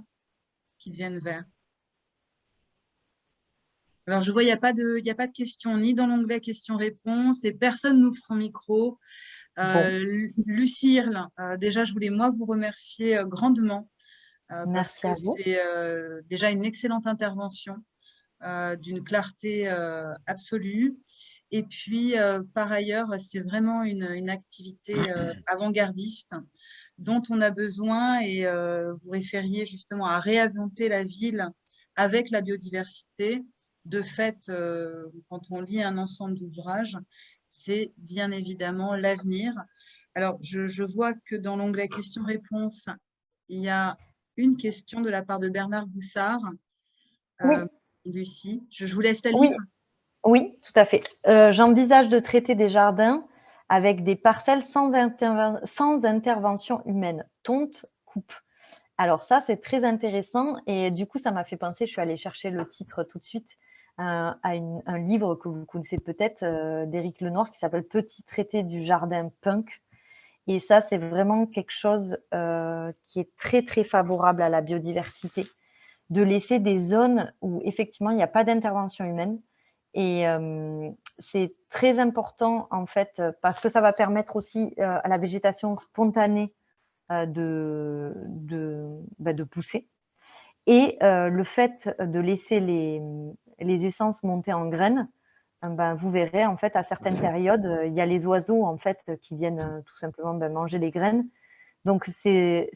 S1: qu'il devienne vert. Alors, je vois, il n'y a pas de questions, ni dans l'onglet questions-réponses, et personne n'ouvre son micro. Lucille, déjà, je voulais, moi, vous remercier grandement parce
S2: Merci
S1: que
S2: à vous.
S1: c'est déjà une excellente intervention, d'une clarté absolue. Et puis, par ailleurs, c'est vraiment une activité avant-gardiste dont on a besoin et vous référiez justement à réinventer la ville avec la biodiversité. De fait, quand on lit un ensemble d'ouvrages, c'est bien évidemment l'avenir. Alors, je vois que dans l'onglet questions-réponses, il y a une question de la part de Bernard Goussard.
S2: Oui,
S1: Lucie, je vous laisse la
S2: oui,
S1: lire.
S2: oui, tout à fait. J'envisage de traiter des jardins avec des parcelles sans intervention humaine. Tonte, coupe. Alors ça, c'est très intéressant et du coup, ça m'a fait penser, je suis allée chercher le titre tout de suite, à un livre que vous connaissez peut-être d'Éric Lenoir qui s'appelle Petit traité du jardin punk. Et ça, c'est vraiment quelque chose qui est très, très favorable à la biodiversité, de laisser des zones où effectivement, il n'y a pas d'intervention humaine. Et c'est très important, en fait, parce que ça va permettre aussi à la végétation spontanée de pousser. Et le fait de laisser les essences monter en graines, vous verrez, en fait, à certaines périodes, il y a les oiseaux, en fait, qui viennent tout simplement manger les graines. Donc, c'est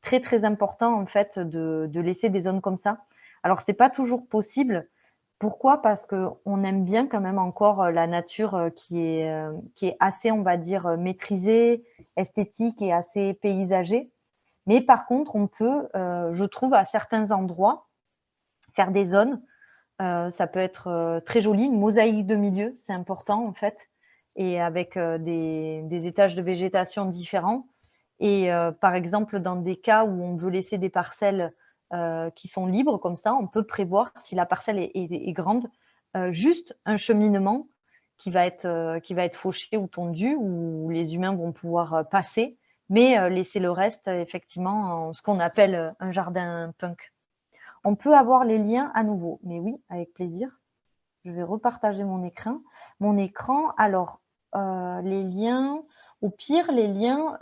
S2: très, très important, en fait, de laisser des zones comme ça. Alors, ce n'est pas toujours possible. Pourquoi? Parce qu'on aime bien quand même encore la nature qui est assez, on va dire, maîtrisée, esthétique et assez paysagée. Mais par contre, on peut, je trouve, à certains endroits, faire des zones. Ça peut être très joli, une mosaïque de milieu, c'est important en fait, et avec des étages de végétation différents. Et par exemple, dans des cas où on veut laisser des parcelles qui sont libres comme ça, on peut prévoir, si la parcelle est grande, juste un cheminement qui va être fauché ou tondu, où les humains vont pouvoir passer, mais laisser le reste effectivement en ce qu'on appelle un jardin punk. On peut avoir les liens à nouveau, mais oui, avec plaisir. Je vais repartager mon écran. Alors, les liens, au pire, les liens,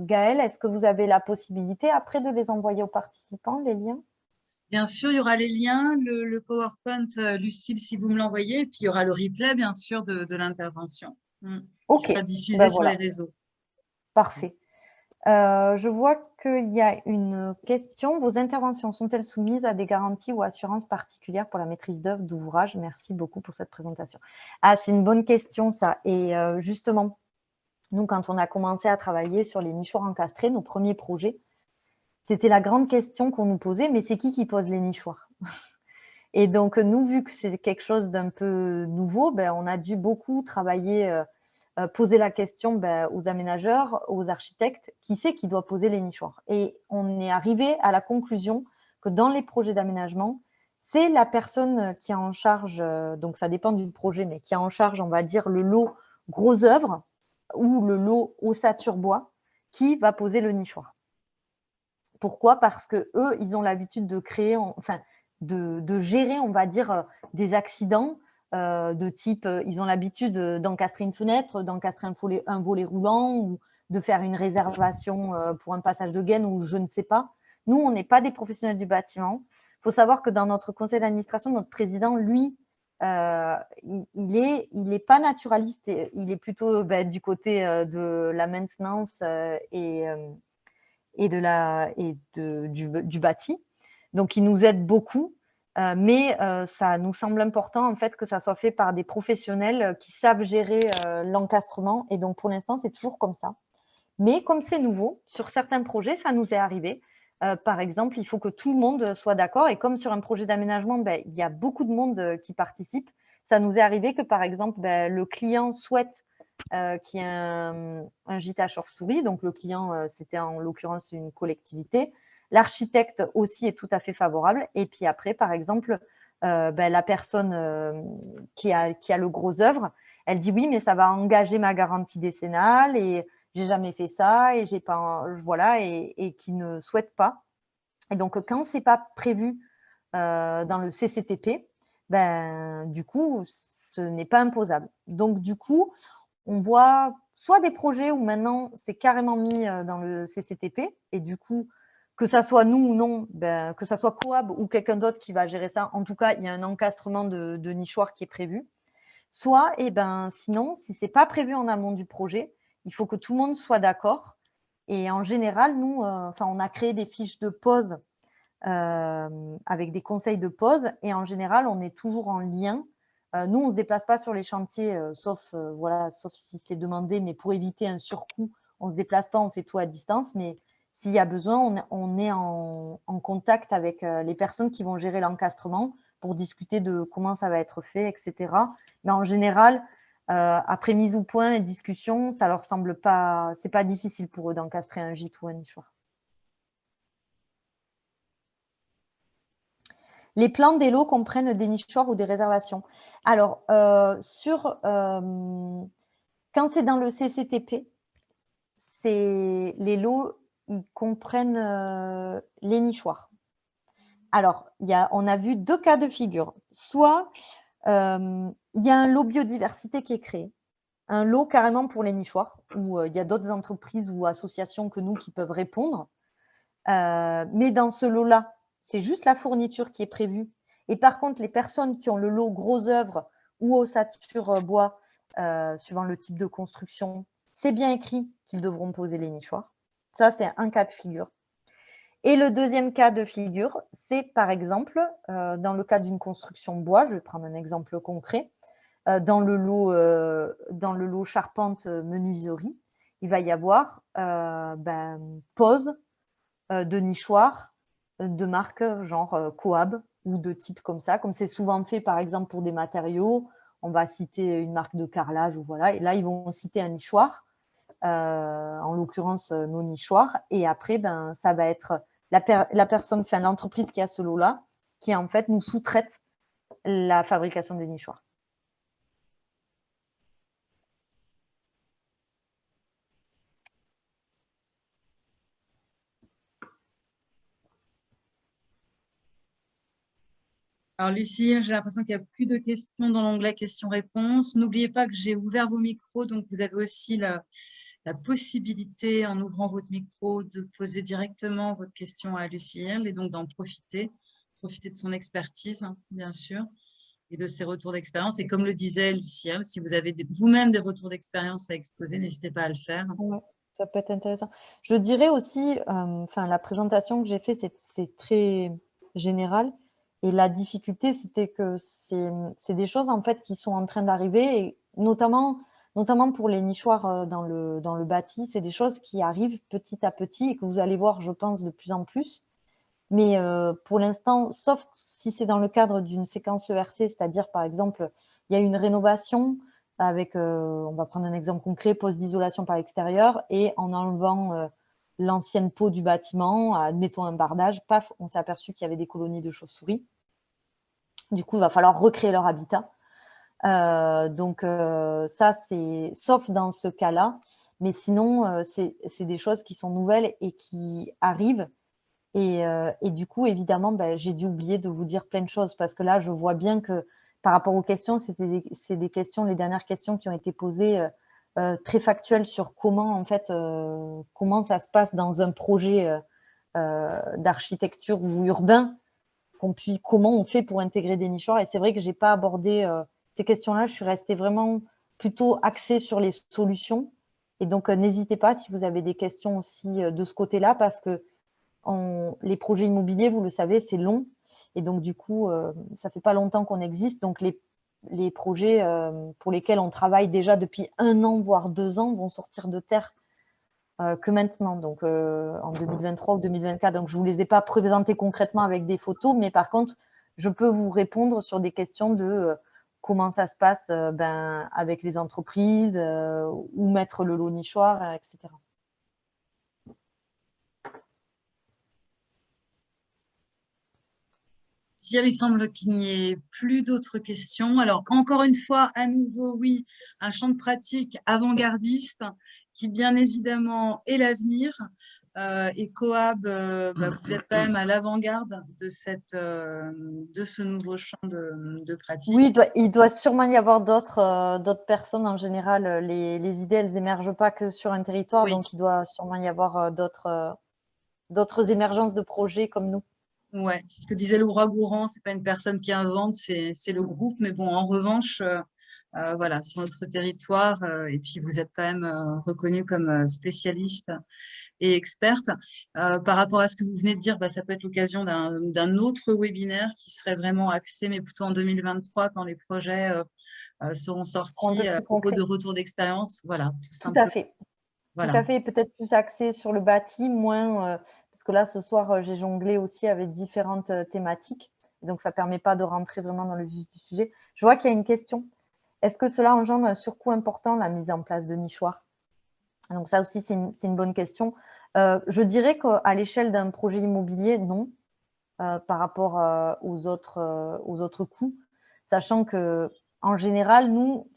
S2: Gaëlle, est-ce que vous avez la possibilité après de les envoyer aux participants, les liens?
S1: Bien sûr, il y aura les liens, le PowerPoint, Lucille, si vous me l'envoyez, et puis il y aura le replay, bien sûr, de l'intervention, qui
S2: Ok,
S1: sera diffusé sur les
S2: voilà,
S1: réseaux.
S2: parfait. Je vois qu'il y a une question. Vos interventions sont-elles soumises à des garanties ou assurances particulières pour la maîtrise d'œuvre d'ouvrage? Merci beaucoup pour cette présentation. Ah, c'est une bonne question, ça. Et justement, nous, quand on a commencé à travailler sur les nichoirs encastrés, nos premiers projets, c'était la grande question qu'on nous posait, mais c'est qui pose les nichoirs? Et donc, nous, vu que c'est quelque chose d'un peu nouveau, on a dû beaucoup travailler, poser la question aux aménageurs, aux architectes, qui c'est qui doit poser les nichoirs? Et on est arrivé à la conclusion que dans les projets d'aménagement, c'est la personne qui est en charge, donc ça dépend du projet, mais qui est en charge, on va dire, le lot gros œuvre ou le lot ossature bois, qui va poser le nichoir. Pourquoi? Parce que eux, ils ont l'habitude de créer, enfin, de gérer, on va dire, des accidents de type, ils ont l'habitude d'encastrer une fenêtre, d'encastrer un volet roulant ou de faire une réservation pour un passage de gaine ou je ne sais pas. Nous, on n'est pas des professionnels du bâtiment. Il faut savoir que dans notre conseil d'administration, notre président, lui, il est pas naturaliste, il est plutôt du côté de la maintenance et du bâti. Donc, il nous aide beaucoup, mais ça nous semble important en fait que ça soit fait par des professionnels qui savent gérer l'encastrement. Et donc, pour l'instant, c'est toujours comme ça. Mais comme c'est nouveau, sur certains projets, ça nous est arrivé. Par exemple, il faut que tout le monde soit d'accord. Et comme sur un projet d'aménagement, il y a beaucoup de monde qui participe, ça nous est arrivé que, par exemple, le client souhaite qu'il y ait un gîte à chauve-souris. Donc, le client, c'était en l'occurrence une collectivité. L'architecte aussi est tout à fait favorable. Et puis après, par exemple, la personne qui a le gros œuvre, elle dit oui, mais ça va engager ma garantie décennale et j'ai jamais fait ça et j'ai pas, voilà, et qui ne souhaite pas. Et donc, quand c'est pas prévu dans le CCTP, du coup, ce n'est pas imposable. Donc, du coup, on voit soit des projets où maintenant c'est carrément mis dans le CCTP et du coup, que ça soit nous ou non, que ça soit Coab ou quelqu'un d'autre qui va gérer ça, en tout cas, il y a un encastrement de nichoirs qui est prévu. Soit, sinon, si ce n'est pas prévu en amont du projet, il faut que tout le monde soit d'accord. Et en général, nous, on a créé des fiches de pause avec des conseils de pause. Et en général, on est toujours en lien Nous, on ne se déplace pas sur les chantiers, sauf si c'est demandé, mais pour éviter un surcoût, on ne se déplace pas, on fait tout à distance. Mais s'il y a besoin, on est en contact avec les personnes qui vont gérer l'encastrement pour discuter de comment ça va être fait, etc. Mais en général, après mise au point et discussion, ça leur semble pas, c'est pas difficile pour eux d'encastrer un gîte ou un nichoir. Les plans des lots comprennent des nichoirs ou des réservations. Alors, quand c'est dans le CCTP, les lots, ils comprennent les nichoirs. Alors, on a vu 2 cas de figure. Soit il y a un lot biodiversité qui est créé, un lot carrément pour les nichoirs, où il y a d'autres entreprises ou associations que nous qui peuvent répondre. Mais dans ce lot-là, c'est juste la fourniture qui est prévue. Et par contre, les personnes qui ont le lot gros œuvre ou ossature bois, suivant le type de construction, c'est bien écrit qu'ils devront poser les nichoirs. Ça, c'est un cas de figure. Et le deuxième cas de figure, c'est par exemple, dans le cas d'une construction bois, je vais prendre un exemple concret, dans le lot charpente menuiserie, il va y avoir pose de nichoirs de marque genre Coab ou de type comme ça, comme c'est souvent fait par exemple pour des matériaux. On va citer une marque de carrelage ou voilà, et là ils vont citer un nichoir, en l'occurrence nos nichoirs, et après ça va être la personne, enfin l'entreprise qui a ce lot-là, qui en fait nous sous-traite la fabrication des nichoirs.
S1: Alors, Lucie, j'ai l'impression qu'il n'y a plus de questions dans l'onglet questions-réponses. N'oubliez pas que j'ai ouvert vos micros, donc vous avez aussi la possibilité, en ouvrant votre micro, de poser directement votre question à Lucie et donc d'en profiter de son expertise, hein, bien sûr, et de ses retours d'expérience. Et comme le disait Lucie, si vous avez vous-même des retours d'expérience à exposer, n'hésitez pas à le faire.
S2: Ouais, ça peut être intéressant. Je dirais aussi, la présentation que j'ai faite, c'est très général. Et la difficulté, c'était que c'est des choses en fait qui sont en train d'arriver, et notamment pour les nichoirs dans le bâti, c'est des choses qui arrivent petit à petit et que vous allez voir, je pense, de plus en plus. Mais pour l'instant, sauf si c'est dans le cadre d'une séquence ERC, c'est-à-dire par exemple, il y a une rénovation avec, on va prendre un exemple concret, poste d'isolation par l'extérieur, et en enlevant l'ancienne peau du bâtiment, admettons un bardage, paf, on s'est aperçu qu'il y avait des colonies de chauves-souris. Du coup, il va falloir recréer leur habitat. Donc ça, c'est sauf dans ce cas-là, mais sinon, c'est des choses qui sont nouvelles et qui arrivent. Et du coup, évidemment, j'ai dû oublier de vous dire plein de choses, parce que là, je vois bien que par rapport aux questions, c'est des questions, les dernières questions qui ont été posées très factuelles sur comment, en fait, comment ça se passe dans un projet d'architecture ou urbain, comment on fait pour intégrer des nichoirs. Et c'est vrai que je n'ai pas abordé ces questions-là. Je suis restée vraiment plutôt axée sur les solutions. Et donc, n'hésitez pas si vous avez des questions aussi de ce côté-là, parce que les projets immobiliers, vous le savez, c'est long. Et donc, du coup, ça fait pas longtemps qu'on existe. Donc, les projets pour lesquels on travaille déjà depuis 1 an, voire 2 ans, vont sortir de terre que maintenant, donc en 2023 ou 2024. Donc, je ne vous les ai pas présentés concrètement avec des photos, mais par contre, je peux vous répondre sur des questions de comment ça se passe avec les entreprises, où mettre le lot nichoir, etc.
S1: Si il semble qu'il n'y ait plus d'autres questions. Alors, encore une fois, à nouveau, oui, un champ de pratique avant-gardiste qui, bien évidemment, est l'avenir. Et Coab, vous êtes quand même à l'avant-garde de ce nouveau champ de pratique.
S2: Oui, il doit sûrement y avoir d'autres personnes. En général, les idées, elles n'émergent pas que sur un territoire,
S1: Oui.
S2: donc il doit sûrement y avoir d'autres émergences de projets comme nous.
S1: Ouais, ce que disait Laura Gourand, c'est pas une personne qui invente, c'est le groupe. Mais bon, en revanche, voilà, sur notre territoire, et puis vous êtes quand même reconnu comme spécialiste et experte. Par rapport à ce que vous venez de dire, ça peut être l'occasion d'un autre webinaire qui serait vraiment axé, mais plutôt en 2023, quand les projets seront sortis à propos de retour d'expérience. Voilà, tout
S2: Tout
S1: simplement.
S2: à fait.
S1: Voilà.
S2: Tout à fait, peut-être plus axé sur le bâti, moins, parce que là, ce soir, j'ai jonglé aussi avec différentes thématiques. Donc, ça ne permet pas de rentrer vraiment dans le vif du sujet. Je vois qu'il y a une question. Est-ce que cela engendre un surcoût important, la mise en place de nichoirs? Donc, ça aussi, c'est une bonne question. Je dirais qu'à l'échelle d'un projet immobilier, non, par rapport aux autres coûts, sachant que en général, nous,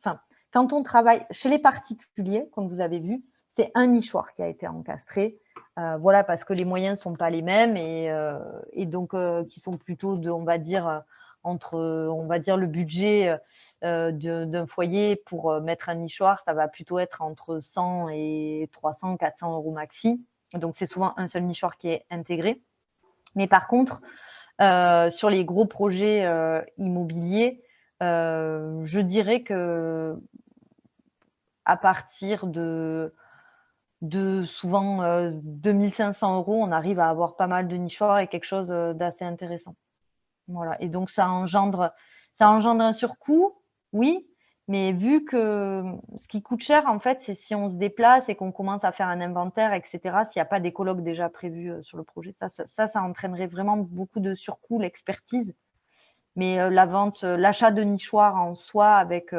S2: quand on travaille chez les particuliers, comme vous avez vu, c'est un nichoir qui a été encastré. Voilà, parce que les moyens ne sont pas les mêmes et donc qui sont plutôt on va dire, le budget d'un foyer pour mettre un nichoir, ça va plutôt être entre 100 et 300, 400 euros maxi. Donc, c'est souvent un seul nichoir qui est intégré. Mais par contre, sur les gros projets immobiliers, je dirais que à partir de souvent 2500 euros, on arrive à avoir pas mal de nichoirs et quelque chose d'assez intéressant. Voilà. Et donc, ça engendre un surcoût, oui, mais vu que ce qui coûte cher, en fait, c'est si on se déplace et qu'on commence à faire un inventaire, etc., s'il n'y a pas d'écologue déjà prévu sur le projet, ça entraînerait vraiment beaucoup de surcoût, l'expertise. Mais l'achat de nichoirs en soi, avec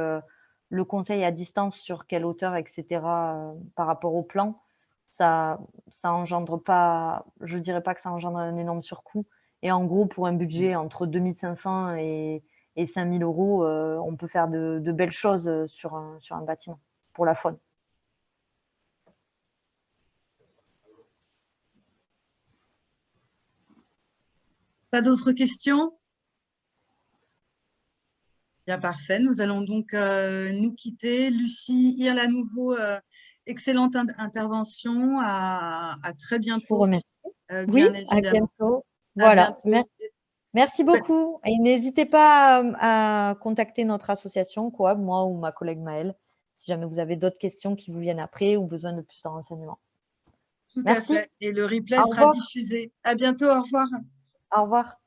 S2: le conseil à distance sur quelle hauteur, etc., par rapport au plan, ça engendre pas, je dirais pas que ça engendre un énorme surcoût. Et en gros, pour un budget entre 2500 et 5000 euros, on peut faire de belles choses sur un bâtiment pour la faune.
S1: Pas d'autres questions? Bien, parfait. Nous allons donc nous quitter. Lucie, Irle à nouveau, excellente intervention. À très
S2: Je vous
S1: bientôt,
S2: remercie.
S1: bien
S2: Oui, à
S1: évidemment.
S2: bientôt.
S1: À
S2: Voilà.
S1: bientôt.
S2: Merci beaucoup. Et n'hésitez pas à contacter notre association Coab, moi ou ma collègue Maëlle, si jamais vous avez d'autres questions qui vous viennent après ou besoin de plus de renseignements.
S1: Tout à
S2: Merci.
S1: fait. Et le replay
S2: Au
S1: sera
S2: revoir.
S1: diffusé. À bientôt. Au revoir.
S2: Au revoir.